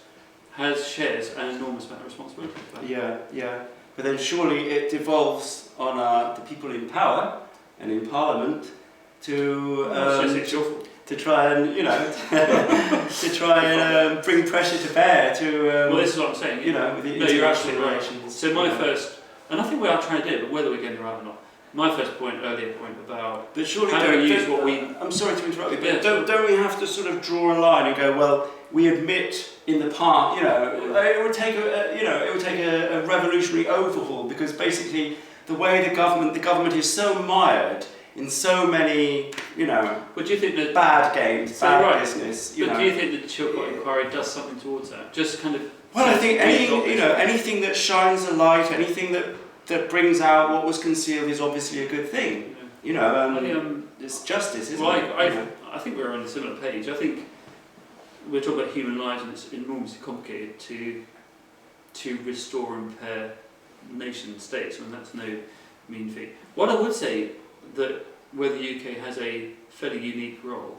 shares an enormous amount of responsibility for that. Yeah. But then surely it devolves on the people in power and in Parliament to try and, you know, bring pressure to bear to. Well, this is what I'm saying. You know, with the you're absolutely right. relations. So my first, and I think we are trying to do it, but whether we're getting it right or not. My first earlier point about. But surely how do we use what we. I'm sorry to interrupt you, but don't we have to sort of draw a line and go, well, we admit in the past, you know, it would take a revolutionary overhaul, because basically the way the government is so mired in so many, you know, but do you think that bad games, bad business? But do you think the Chilcot inquiry does something towards that? Just kind of. Well, I think anything that shines a light, anything that brings out what was concealed is obviously a good thing. Yeah. You know, it's justice, isn't it? I think we're on a similar page. I think we're talking about human lives, and it's enormously complicated to restore and repair nation states, and that's no mean feat. What I would say that where the UK has a fairly unique role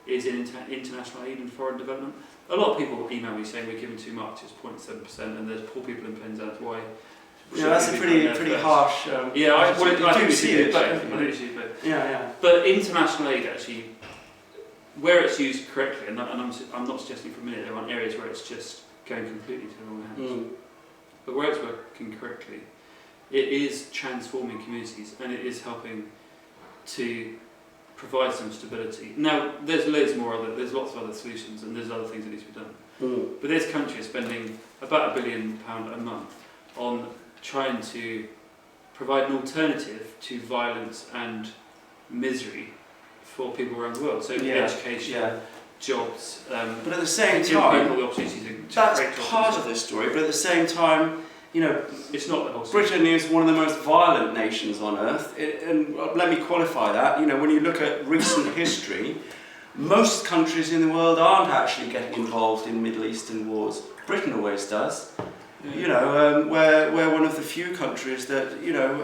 is in international aid and foreign development. A lot of people email me saying we're giving too much, it's 0.7%, and there's poor people in Penzance, why? Yeah, that's a pretty harsh. I think we should do both. Yeah. But international aid actually, where it's used correctly, and I'm not suggesting for a minute there aren't areas where it's just going completely to the wrong hands. But where it's working correctly, it is transforming communities, and it is helping to provide some stability. Now, there's loads there's lots of other solutions, and there's other things that need to be done. But this country is spending about £1 billion a month on trying to provide an alternative to violence and misery for people around the world. So education, jobs. But at the same time, people the opportunity to that's part of the story. But at the same time, you know, it's not the whole story. Britain is one of the most violent nations on earth, and let me qualify that. You know, when you look at recent history, most countries in the world aren't actually getting involved in Middle Eastern wars. Britain always does. Yeah. You know, we're one of the few countries that, you know,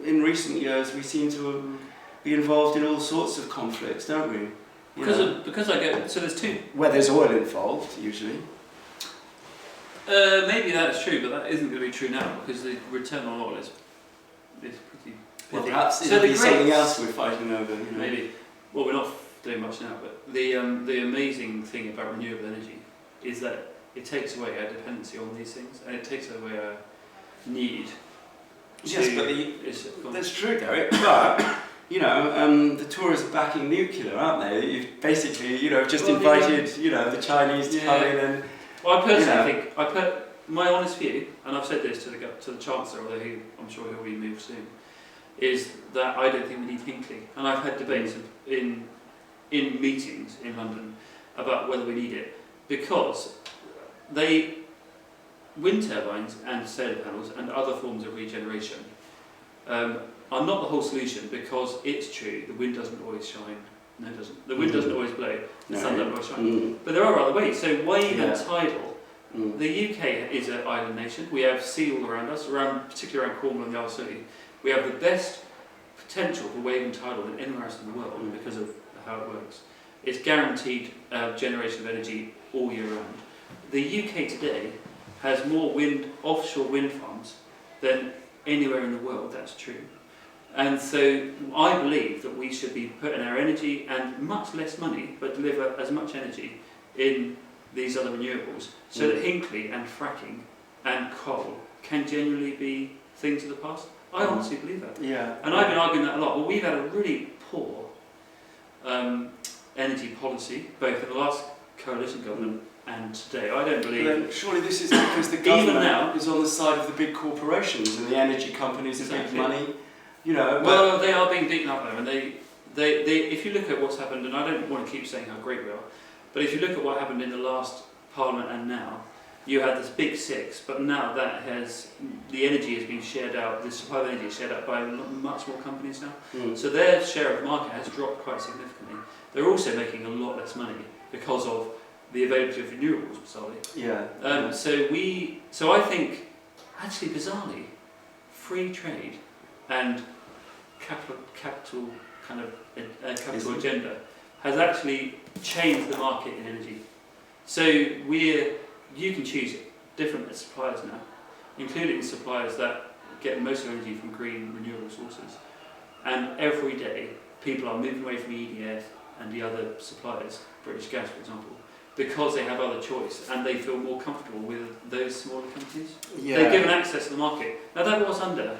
in recent years we seem to be involved in all sorts of conflicts, don't we? Because I get so there's two. Where there's oil involved, usually. Maybe that's true, but that isn't going to be true now because the return on oil is pretty. Well, pithy. perhaps So it'll the be great- something else we're fighting over. You know. Maybe. Well, we're not doing much now, but the amazing thing about renewable energy is that it takes away our dependency on these things, and it takes away our need. Yes, to- but it's- that's true, Derek. But you know, the Tories are backing nuclear, aren't they? You've basically, you know, just Well, invited, you know, the Chinese to come in and. Well, I personally You think my honest view, and I've said this to the Chancellor, although I'm sure he'll be moved soon, is that I don't think we need Hinkley, and I've had debates in meetings in London about whether we need it because wind turbines and solar panels and other forms of regeneration are not the whole solution because it's true the wind doesn't always shine. No, it doesn't. The wind doesn't always blow. The sun doesn't always shine. But there are other ways. So wave and tidal. The UK is an island nation. We have sea all around us, particularly around Cornwall and the Isle of Scilly. We have the best potential for wave and tidal than anywhere else in the world because of how it works. It's guaranteed generation of energy all year round. The UK today has more offshore wind farms than anywhere in the world. That's true. And so I believe that we should be putting our energy and much less money, but deliver as much energy in these other renewables, so that Hinkley and fracking and coal can genuinely be things of the past. I honestly believe that. Yeah. And I've been arguing that a lot. Well, we've had a really poor energy policy, both in the last coalition government and today. I don't believe. Then surely this is because the government is on the side of the big corporations and the energy companies have big money. You know. Well, they are being beaten up there, and they. If you look at what's happened, and I don't want to keep saying how great we are, but if you look at what happened in the last Parliament and now, you had this big six, but now the energy has been shared out. The supply of energy is shared out by much more companies now. So their share of the market has dropped quite significantly. They're also making a lot less money because of the availability of renewables, bizarrely. Yeah. So I think, actually, bizarrely, free trade and capital kind of capital agenda has actually changed the market in energy. So you can choose different suppliers now, including suppliers that get most of their energy from green renewable sources. And every day, people are moving away from EDF and the other suppliers, British Gas, for example, because they have other choice and they feel more comfortable with those smaller companies. Yeah. They're given access to the market. Now that was under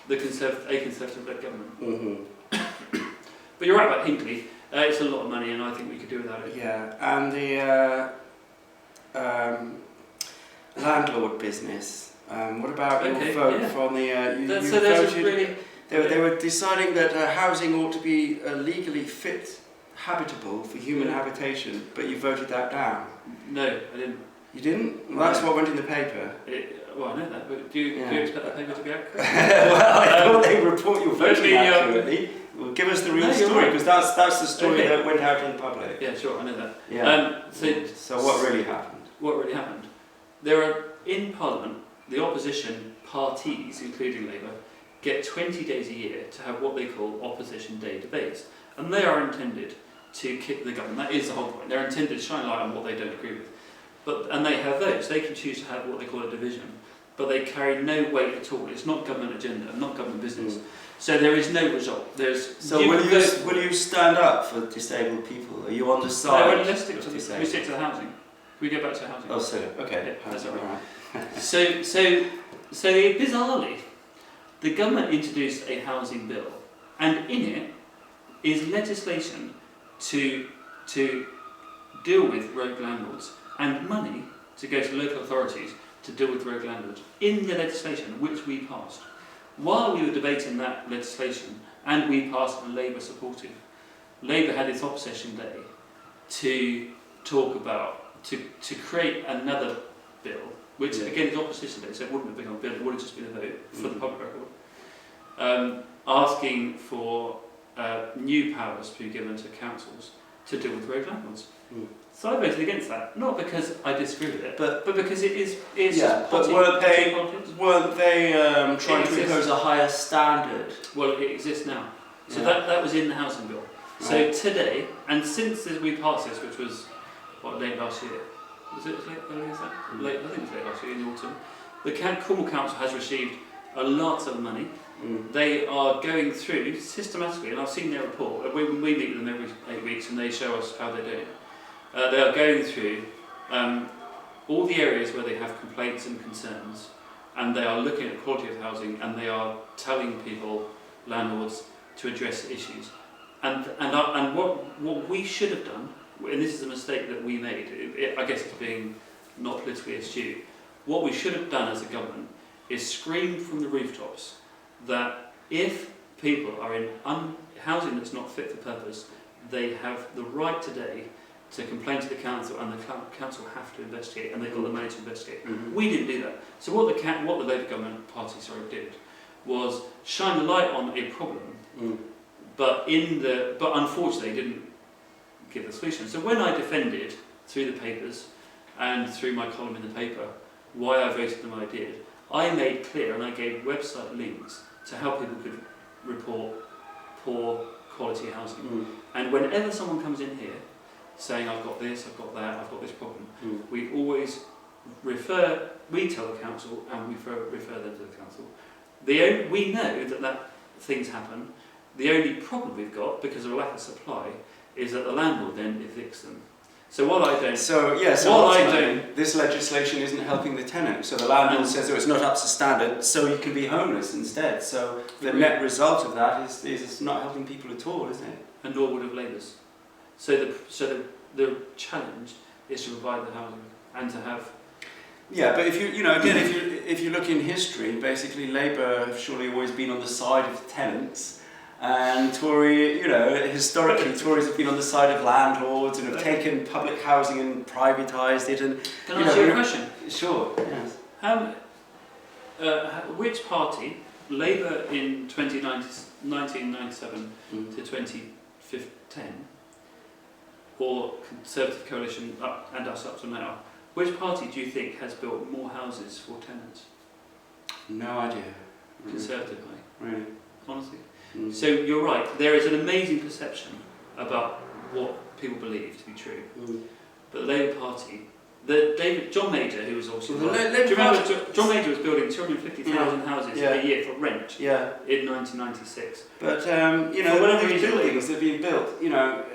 a Conservative-led government. But you're right about Hinkley. It's a lot of money, and I think we could do without it. Yeah, and the landlord business. What about your vote from the? They were deciding that housing ought to be legally habitable for human habitation, but you voted that down. No, I didn't. You didn't? Well, that's what went in the paper. Well, I know that, but do you expect that paper to be accurate? Well, I thought they report your voting accurately. Well, give us the real story, because that's the story that went out in public. Yeah, sure, I know that. Yeah. So what really happened? What really happened? There are, in Parliament, the opposition parties, including Labour, get 20 days a year to have what they call opposition day debates. And they are intended to kick the government. That is the whole point. They're intended to shine light on what they don't agree with. And they have those. They can choose to have what they call a division, but they carry no weight at all. It's not government agenda, not government business. So there is no result. Will you stand up for disabled people? Are you on the side? No, let's stick to the housing. We go back to housing. Oh, so okay. Yeah, that's all right. So bizarrely, the government introduced a housing bill, and in it is legislation to deal with rogue landlords and money to go to local authorities to deal with rogue landlords in the legislation which we passed. While we were debating that legislation, and we passed a Labour supportive, Labour had its opposition day to talk about, to create another bill, which again is opposition day, so it wouldn't have been a bill, it would have just been a vote for the public record, asking for new powers to be given to councils to deal with rogue landlords. So I voted against that, not because I disagree with it, but because it's just but weren't they trying to impose a higher standard? Well, it exists now. So that was in the housing bill. So today, and since we passed this, which was late last year, Was it late earlier as that? Late, I think it was late last year in the autumn. The Cornwall Council has received a lot of money. They are going through systematically, and I've seen their report. We meet with them every 8 weeks, and they show us how they're doing. They are going through all the areas where they have complaints and concerns, and they are looking at the quality of housing, and they are telling people, landlords, to address issues. And what we should have done, and this is a mistake that we made, I guess it's being not politically astute, what we should have done as a government is scream from the rooftops that if people are in housing that's not fit for purpose, they have the right today to complain to the council, and the council have to investigate, and they've got the money to investigate. We didn't do that. So what the Labour government party did was shine the light on a problem, but unfortunately didn't give the solution. So when I defended through the papers and through my column in the paper why I voted the way I did, I made clear and I gave website links to how people could report poor quality housing. And whenever someone comes in here saying I've got this, I've got that, I've got this problem, we always we tell the council and we refer them to the council. We know that things happen. The only problem we've got, because of a lack of supply, is that the landlord then evicts them. So what I don't... this legislation isn't helping the tenant. So the landlord says, it's not up to standard, so you can be homeless instead. So the net result of that is not helping people at all, isn't it? And nor would have Labour's. So the challenge is to provide the housing and to have... Yeah, but if you look in history, basically Labour have surely always been on the side of tenants. And Tory, historically Tories have been on the side of landlords and have taken public housing and privatised it. And can I ask you a question? Sure. Yes. Which party, Labour in 1997 to 2010, or Conservative coalition and us up to now, which party do you think has built more houses for tenants? No idea. Conservative, Really? Honestly. So you're right, there is an amazing perception about what people believe to be true. But the Labour Party, John Major, who was also... do you remember John Major was building 250,000 houses a year for rent in 1996. But, when these buildings that are being built,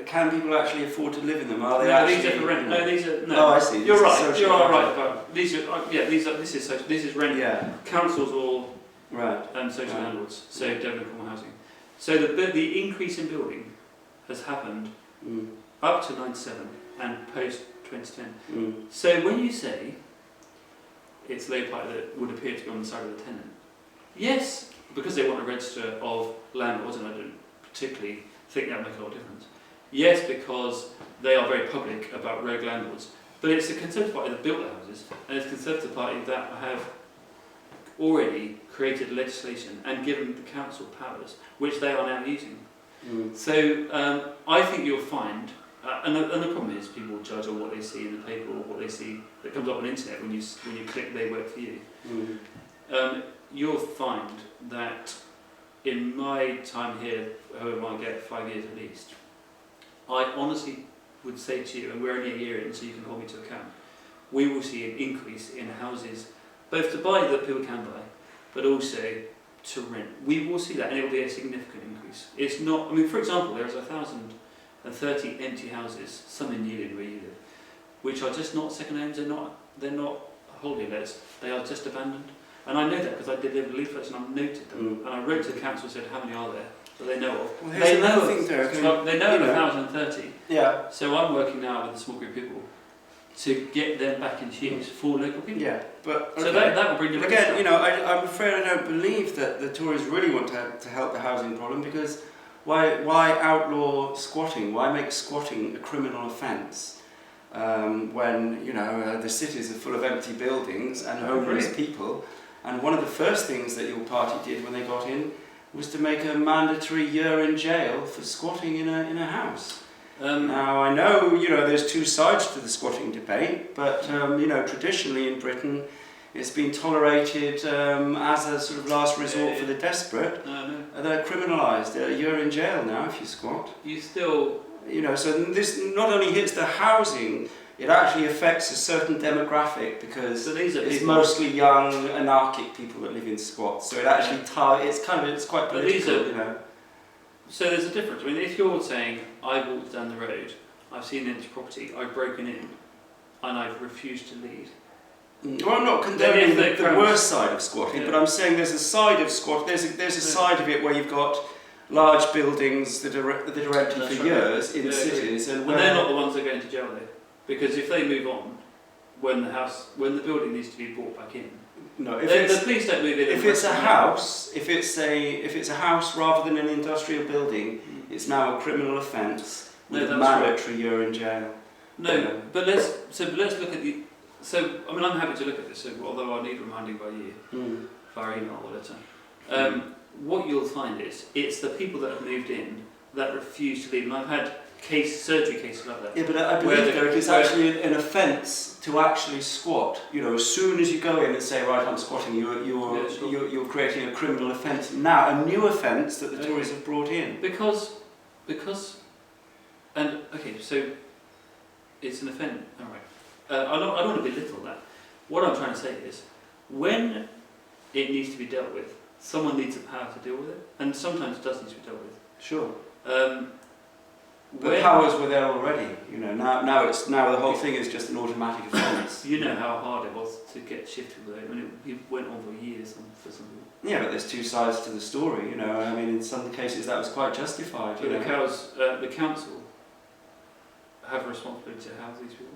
can people actually afford to live in them? Are they actually... these are for rent. No, these are... No. Oh, I see. You're right, you are right. But these are... this is rent. Yeah. Councils or right. social landlords, so Devon and Cornwall housing. So the increase in building has happened up to 97 and post 2010. So when you say it's Labour Party that would appear to be on the side of the tenant, yes, because they want a register of landlords, and I don't particularly think that would make a lot of difference. Yes, because they are very public about rogue landlords, but it's the Conservative Party that built the houses, and it's the Conservative Party that have already created legislation and given the council powers, which they are now using. So I think you'll find, and the problem is people judge on what they see in the paper or what they see that comes up on the internet when you click they work for you. You'll find that in my time here, however I get 5 years at least, I honestly would say to you, and we're only a year in so you can hold me to account, we will see an increase in houses both to buy that people can buy, but also to rent. We will see that, and it will be a significant increase. It's not, for example, there's 1,030 empty houses, some in Newland where you live, which are just not second homes, they're not holiday lets, they are just abandoned. And I know that because I delivered leaflets and I've noted them, and I wrote to the council and said how many are there that they know of. Well, they know of, they know of 1,030. Yeah. So I'm working now with a small group of people to get them back into use for local people. Yeah, but okay. So that will bring you. Again, I'm afraid I don't believe that the Tories really want to help the housing problem, because why outlaw squatting? Why make squatting a criminal offence when the cities are full of empty buildings and homeless people? And one of the first things that your party did when they got in was to make a mandatory year in jail for squatting in a house. Now I know there's two sides to the squatting debate, but traditionally in Britain it's been tolerated as a sort of last resort for the desperate. They're criminalised. A year in jail now if you squat. You still... so this not only hits the housing it actually affects a certain demographic because So these are it's people- mostly young, anarchic people that live in squats. So it actually it's quite But these political, are- you know. So there's a difference. I mean, if you're saying, I walked down the road, I've seen an empty property, I've broken in, and I've refused to leave. Well, I'm not condoning Then if the they worst side of squatting, Yeah. but I'm saying there's a side of squat. There's a side of it where you've got large buildings that are empty That's for right. years in Yeah, cities, and And where they're not the ones that are going to jail though. Because if they move on, when the building needs to be brought back in, no, if the it's police don't move in. if it's a house, if it's a house rather than an industrial building, it's now a criminal offence No, with a that's mandatory year in jail. No, but let's look at the. So I mean, I'm happy to look at this. So, although I need reminding by you via email or letter, what you'll find is it's the people that have moved in that refuse to leave. And I've had surgery cases like that. Yeah, but I Where believe the- Derek, it's where- actually an offence to actually squat. You know, as soon as you go in and say, right, I'm squatting, Yeah, sure. you're creating a criminal offence. Now, a new offence that the Okay. Tories have brought in. Because, and okay, so it's an offence. All right. I don't want to belittle that. What I'm trying to say is, when it needs to be dealt with, someone needs the power to deal with it, and sometimes it does need to be dealt with. Sure. The When- powers were there already. You know, now the whole thing is just an automatic offence. You know how hard it was to get shifted with it. I mean, it went on for years for some people. Yeah, but there's two sides to the story. You know, I mean, in some cases that was quite justified. But You know. the council have a responsibility to house these people.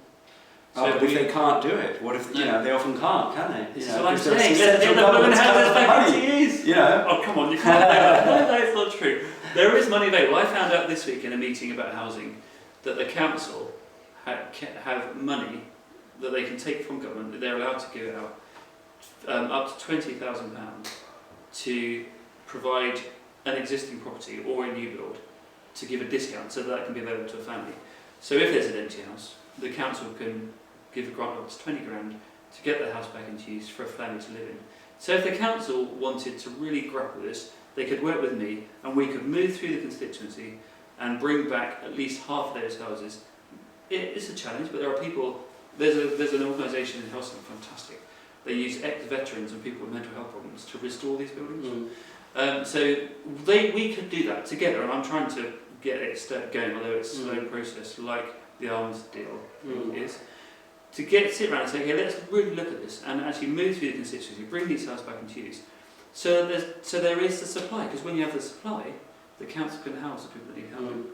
Oh, but if we- they can't do it, what if, you No. know, they often can't, can they? This You is know, what I'm because there's saying. central Let's get the blooming government's houses got the back money. into use. You know? Oh, come on, you can't do that. No, that's not true. There is money available. I found out this week in a meeting about housing that the council have money that they can take from government, that they're allowed to give it out, up to £20,000 to provide an existing property or a new build to give a discount so that can be available to a family. So if there's an empty house, the council can give a grant of up to 20 grand to get the house back into use for a family to live in. So if the council wanted to really grapple with this, they could work with me and we could move through the constituency and bring back at least half of those houses. It's a challenge, but there are people, there's an organisation in Helsinki, fantastic. They use ex-veterans and people with mental health problems to restore these buildings. So we could do that together, and I'm trying to get it going, although it's a slow process, like the arms deal is. To sit around and say, okay, let's really look at this and actually move through the constituency, bring these houses back into use. So there is the supply, because when you have the supply, the council can house the people that need housing.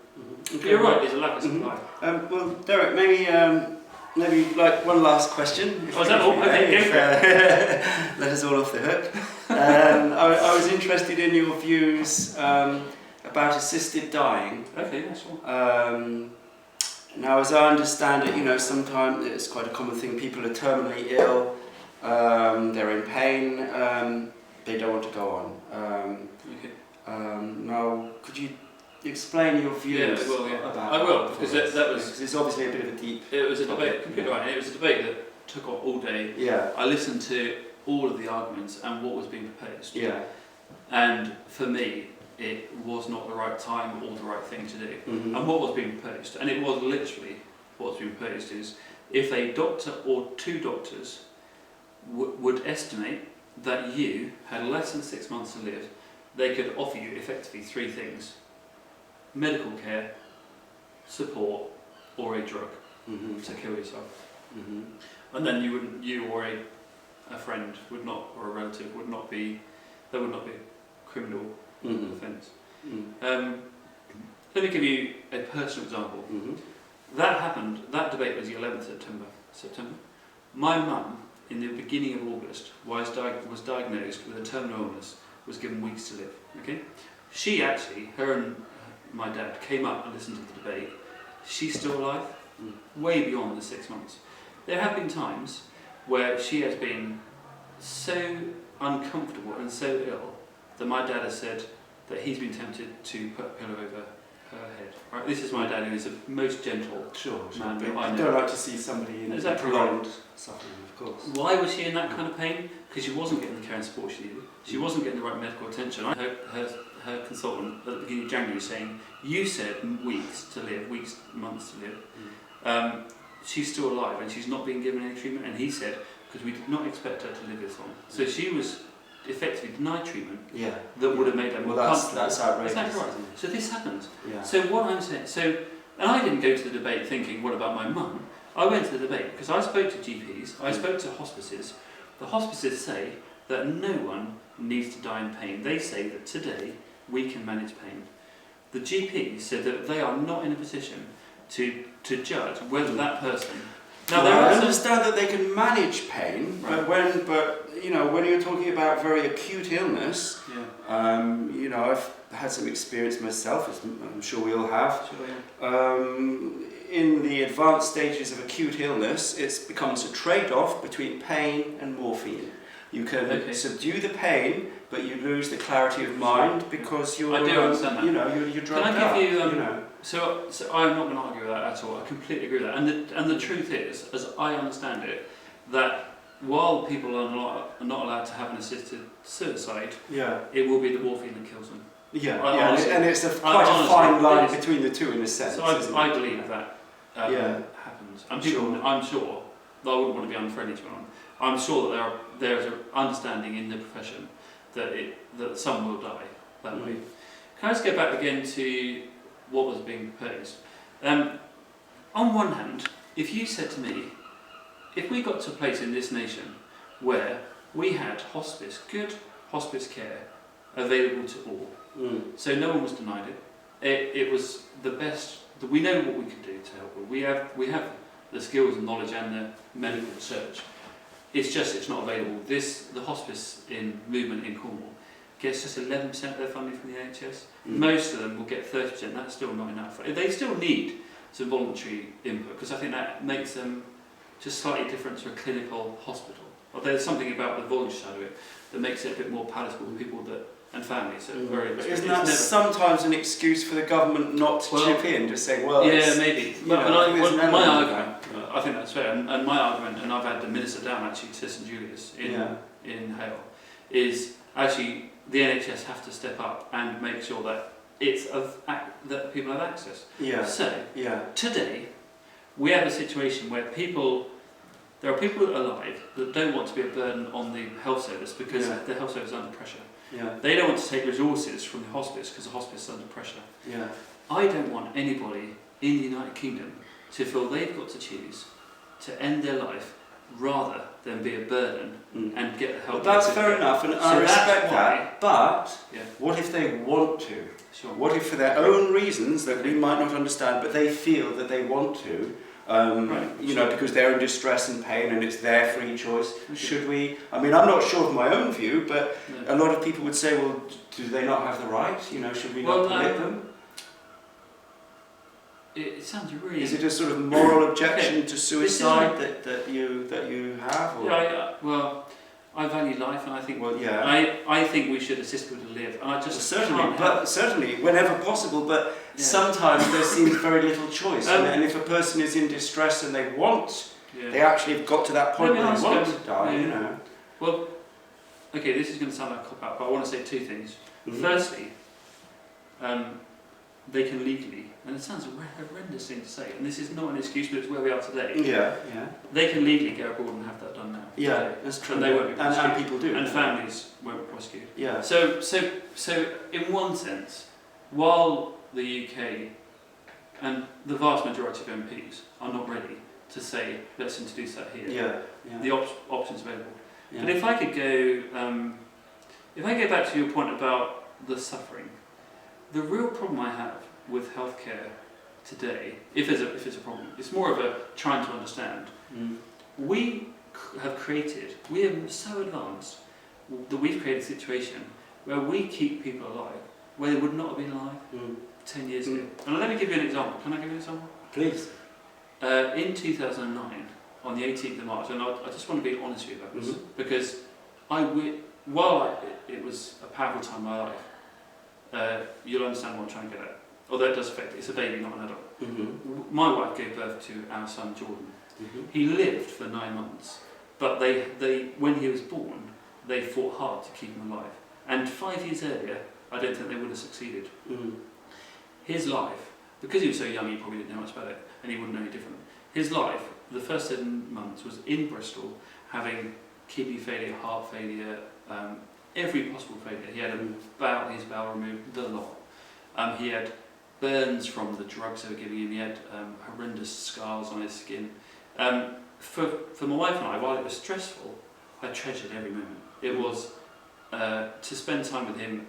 Okay. You're right, there's a lack of supply. Well, Derek, maybe like one last question. Oh, is that all? Okay, go for it. Let us all off the hook. I was interested in your views about assisted dying. Okay, yeah, sure. Now, as I understand it, you know, sometimes it's quite a common thing. People are terminally ill, they're in pain, they don't want to go on. Okay. Now, could you explain your views Yeah, I will, yeah. about I will, that? because that was- Because it's obviously a bit of a deep. It was a Okay, debate, completely yeah. right, and it was a debate that took on all day. Yeah. I listened to all of the arguments and what was being proposed. Yeah. And for me, it was not the right time or the right thing to do. Mm-hmm. And what was being proposed, and it was literally what's being proposed, is if a doctor or two doctors would estimate that you had less than 6 months to live, they could offer you effectively three things: medical care, support, or a drug to kill yourself. And then you or a friend would not, or a relative would not be, there would not be a criminal offence. Let me give you a personal example. That happened, that debate was the 11th September. My mum, in the beginning of August, was diagnosed with a terminal illness, was given weeks to live. Okay? She actually, her and my dad came up and listened to the debate. She's still alive, way beyond the 6 months. There have been times where she has been so uncomfortable and so ill that my dad has said that he's been tempted to put a pillow over her head. Right? This is my dad, who is the most gentle man that I I know. don't like to see somebody in Exactly prolonged suffering, of course. Why was she in that kind of pain? Because she wasn't getting the care and support she needed. She wasn't getting the right medical attention. I heard her consultant at the beginning of January saying, you said weeks to live, months to live. she's still alive and she's not being given any treatment. And he said, because we did not expect her to live this long. So she was effectively denied treatment that would have made her more comfortable. That's outrageous. Exactly right. So this happens. Yeah. So what I'm saying, and I didn't go to the debate thinking, what about my mum? I went to the debate because I spoke to GPs, I spoke to hospices. The hospices say that no one needs to die in pain. They say that today we can manage pain. The GPs said that they are not in a position to judge whether that person. Now, I understand that they can manage pain, right. but when you're talking about very acute illness, I've had some experience myself, as I'm sure we all have. Sure, yeah. In the advanced stages of acute illness, it becomes a trade-off between pain and morphine. You can subdue the pain, but you lose the clarity of mind because you're. I do understand that. You're drugged Can I give out, you? So I'm not going to argue with that at all. I completely agree with that. And the truth is, as I understand it, that while people are not allowed to have an assisted suicide, it will be the morphine that kills them. Honestly, and it's quite a fine line between the two in a sense. So I believe that happens. And people, I'm sure, I wouldn't want to be unfriendly to anyone. I'm sure that there's an understanding in the profession that some will die that way. Can I just go back again to what was being proposed? On one hand, if you said to me, if we got to a place in this nation where we had good hospice care available to all, so no one was denied it, it was the best. We know what we can do to help. We have the skills and knowledge and the medical research. It's not available. The hospice movement in Cornwall gets just 11% of their funding from the NHS. Most of them will get 30%. That's still not enough. They still need some voluntary input because I think that makes them just slightly different to a clinical hospital. Or there's something about the voluntary side of it that makes it a bit more palatable to people and families. Isn't that sometimes an excuse for the government not to chip in, just say, maybe. My argument, I think that's fair, and my argument, and I've had the minister down actually to St. Julius in Hale, is actually the NHS have to step up and make sure that that people have access. Today we have a situation where there are people alive that don't want to be a burden on the health service because the health service is under pressure. They don't want to take resources from the hospice because the hospice is under pressure. I don't want anybody in the United Kingdom to feel they've got to choose to end their life rather than be a burden and get the help. That's fair enough, and I respect that. But what if they want to? Sure. What if, for their own reasons that we might not understand, but they feel that they want to? Because they're in distress and pain and it's their free choice. Should we? I mean, I'm not sure of my own view, but a lot of people would say, well, do they not have the right? Should we not permit them? It sounds really. Is it a sort of moral objection to suicide that you have? Or? I value life, and I think I think we should assist people to live, and I just certainly whenever possible. But sometimes there seems very little choice, and if a person is in distress and they want, they actually have got to that point where they want to die. Well, okay, this is going to sound like a cop out, but I want to say two things. Firstly, they can legally, and it sounds a horrendous thing to say, and this is not an excuse, but it's where we are today. They can legally go abroad and have that done now. That's true. And they won't be prosecuted. And people do. And families won't be prosecuted. So in one sense, while the UK and the vast majority of MPs are not ready to say, let's introduce that here, the options available. But if I could go back to your point about the suffering, the real problem I have with healthcare today, if it's a problem, it's more of a trying to understand. We are so advanced that we've created a situation where we keep people alive where they would not have been alive 10 years ago. And let me give you an example. Can I give you an example? Please. In 2009, on the 18th of March, and I just want to be honest with you about this, because while it was a powerful time in my life, you'll understand what I'm trying to get at. Although it does affect it, it's a baby, not an adult. My wife gave birth to our son Jordan. He lived for 9 months, but when he was born, they fought hard to keep him alive. And 5 years earlier, I don't think they would have succeeded. His life, because he was so young, he probably didn't know much about it, and he wouldn't know any different. His life the first 7 months was in Bristol, having kidney failure, heart failure, every possible failure. He had his bowel removed, the lot. He had burns from the drugs they were giving him. He had horrendous scars on his skin. For my wife and I, while it was stressful, I treasured every moment. It was to spend time with him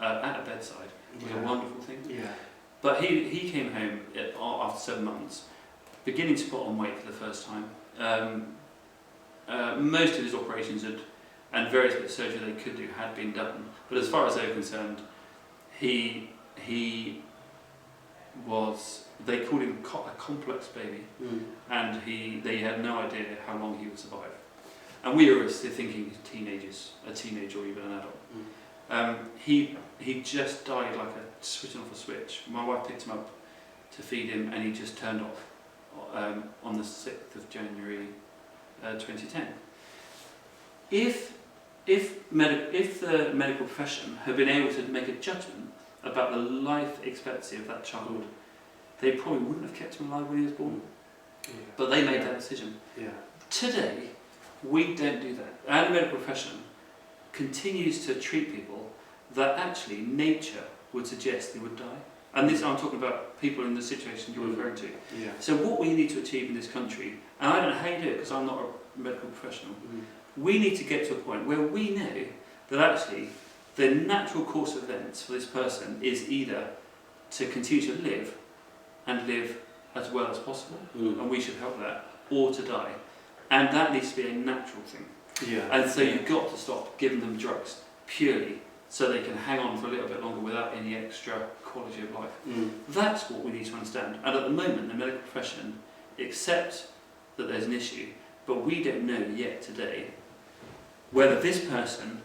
at a bedside was a wonderful thing. Yeah. But he came home after 7 months, beginning to put on weight for the first time. Most of his operations and various bits of surgery they could do had been done, but as far as they were concerned, he was, they called him a complex baby, and they had no idea how long he would survive. And we were still thinking a teenager or even an adult. He just died like switching off a switch. My wife picked him up to feed him, and he just turned off on the 6th of January 2010. If the medical profession had been able to make a judgment about the life expectancy of that child, they probably wouldn't have kept him alive when he was born. Yeah. But they made that decision. Yeah. Today, we don't do that. Our medical profession continues to treat people that actually nature would suggest they would die. And this, I'm talking about people in the situation you're referring to. Yeah. So what we need to achieve in this country, and I don't know how you do it because I'm not a medical professional, we need to get to a point where we know that actually the natural course of events for this person is either to continue to live and live as well as possible, and we should help that, or to die. And that needs to be a natural thing. Yeah. And so you've got to stop giving them drugs purely so they can hang on for a little bit longer without any extra quality of life. That's what we need to understand. And at the moment, the medical profession accepts that there's an issue, but we don't know yet today whether this person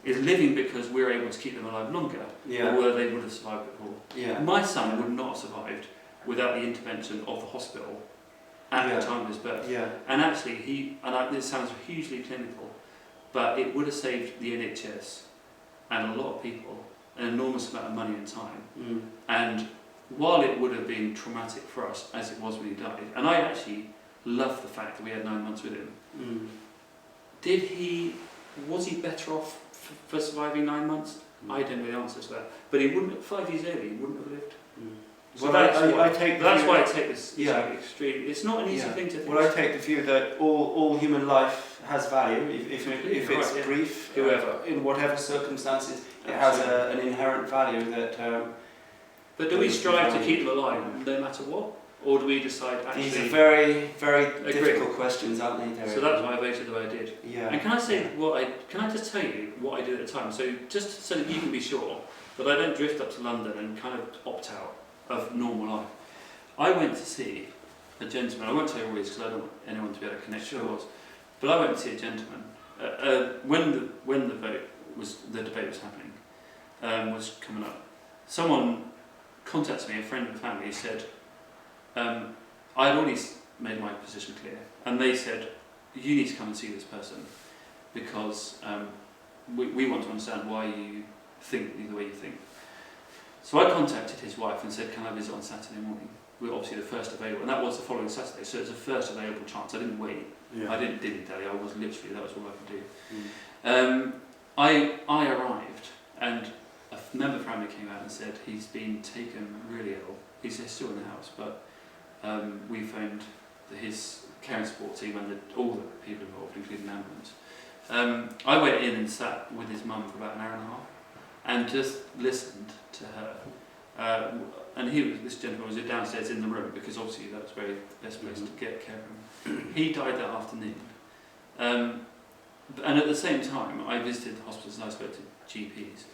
is living because we're able to keep them alive longer, or whether they would have survived before. Yeah. My son would not have survived without the intervention of the hospital at the time of his birth. Yeah. And actually, this sounds hugely clinical, but it would have saved the NHS and a lot of people an enormous amount of money and time. And while it would have been traumatic for us, as it was when he died, and I actually love the fact that we had 9 months with him, was he better off for surviving 9 months? I don't know the answer to that. But he wouldn't, 5 years earlier, he wouldn't have lived. So Well, that's I take the why view, I take this Yeah. extreme. It's not an easy thing to think. well, I take the view that all human life has value if it's Right, yeah. brief, Whoever. in whatever circumstances, it has an inherent value that. But do we strive to keep them alive no matter what? Or do we decide actually... These are very, very difficult questions, aren't they, Derek? So that's why I voted the way I did. Yeah. And can I just tell you what I did at the time? So just so that you can be sure that I don't drift up to London and kind of opt out of normal life. I went to see a gentleman. I won't tell you who he is because I don't want anyone to be able to connect who it was. But I went to see a gentleman when the debate was happening, was coming up. Someone contacted me, a friend of the family, said, I had already made my position clear, and they said, you need to come and see this person because we want to understand why you think the way you think. So I contacted his wife and said, can I visit on Saturday morning? We were obviously the first available, and that was the following Saturday, so it was the first available chance. I didn't wait. Yeah. I didn't dilly-dally. I was literally, that was all I could do. I arrived, and a member of the family came out and said he's been taken really ill. He's still in the house, but we phoned his care and support team and all the people involved, including the ambulance. I went in and sat with his mum for about an hour and a half and just listened to her. And this gentleman was downstairs in the room because obviously that's the best place to get care from him. He died that afternoon. And at the same time, I visited hospitals and I spoke to GPs.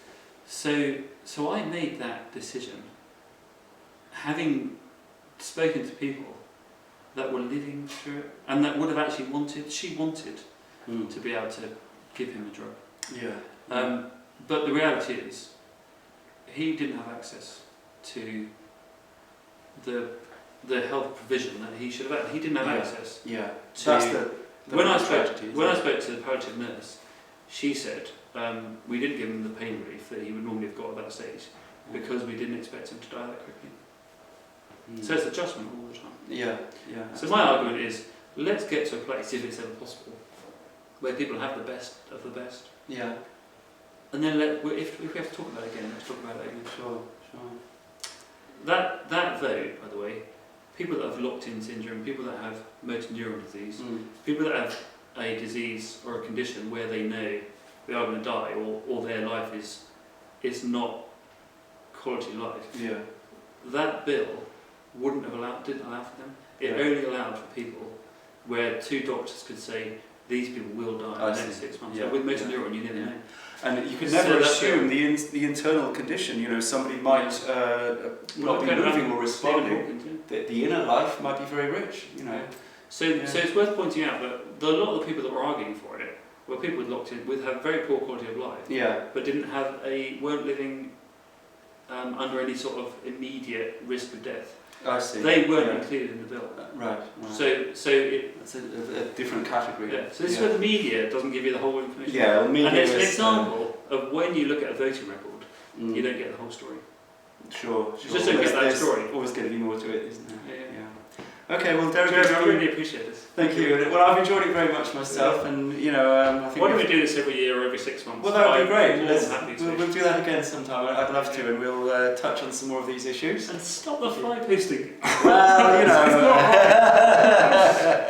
So I made that decision, having spoken to people that were living through it and that would have actually wanted to be able to give him a drug. Yeah. But the reality is, he didn't have access to the health provision that he should have had. He didn't have access. Yeah. To, That's the when I tragedy, spoke to the palliative nurse, she said we didn't give him the pain relief that he would normally have got at that stage because we didn't expect him to die that quickly. So it's adjustment all the time. Yeah. So my argument is, let's get to a place, if it's ever possible, where people have the best of the best. Yeah. And then if we have to talk about it again, let's talk about it again. Sure. That vote, by the way, people that have locked-in syndrome, people that have motor neuron disease, people that have a disease or a condition where they know they are going to die, or their life is not quality life. Yeah. That bill didn't allow for them. It only allowed for people where 2 doctors could say these people will die in the next 6 months. Yeah. With motor neuron, you never know. And you can So never that's assume the internal condition. You know, somebody might not be moving or responding. The inner life might be very rich. You know. So it's worth pointing out that a lot of the people that were arguing for it were people with locked in, with have very poor quality of life. Yeah. But weren't living under any sort of immediate risk of death. I see. They weren't included in the bill. Right. So it's a different category. Yeah. So this is where the media doesn't give you the whole information. Yeah. Well, media and it's an is, example of when you look at a voting record, you don't get the whole story. Sure. You just don't get that story. Always going to be more to it, isn't there? Yeah. Okay. Well, Derek, I really appreciate this. Thank you. Well, I've enjoyed it very much myself, and I think. Why don't we do this every year or every 6 months? Well, that would be great. Happy to. We'll do that again sometime. I'd love to, and we'll touch on some more of these issues. And stop the fly posting. Well,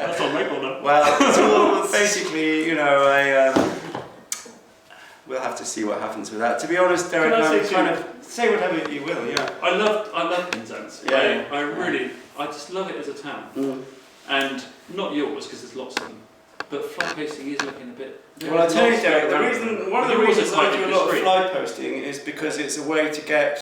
That's on record now. Well, so basically, we'll have to see what happens with that. To be honest, Derek, say whatever you will. Yeah. I love Penzance. Yeah. I just love it as a town. And not yours, because there's lots of them. But fly posting is looking a bit. Well, I tell you, Derek, one of the reasons I do a lot of discreet. fly posting is because it's a way to get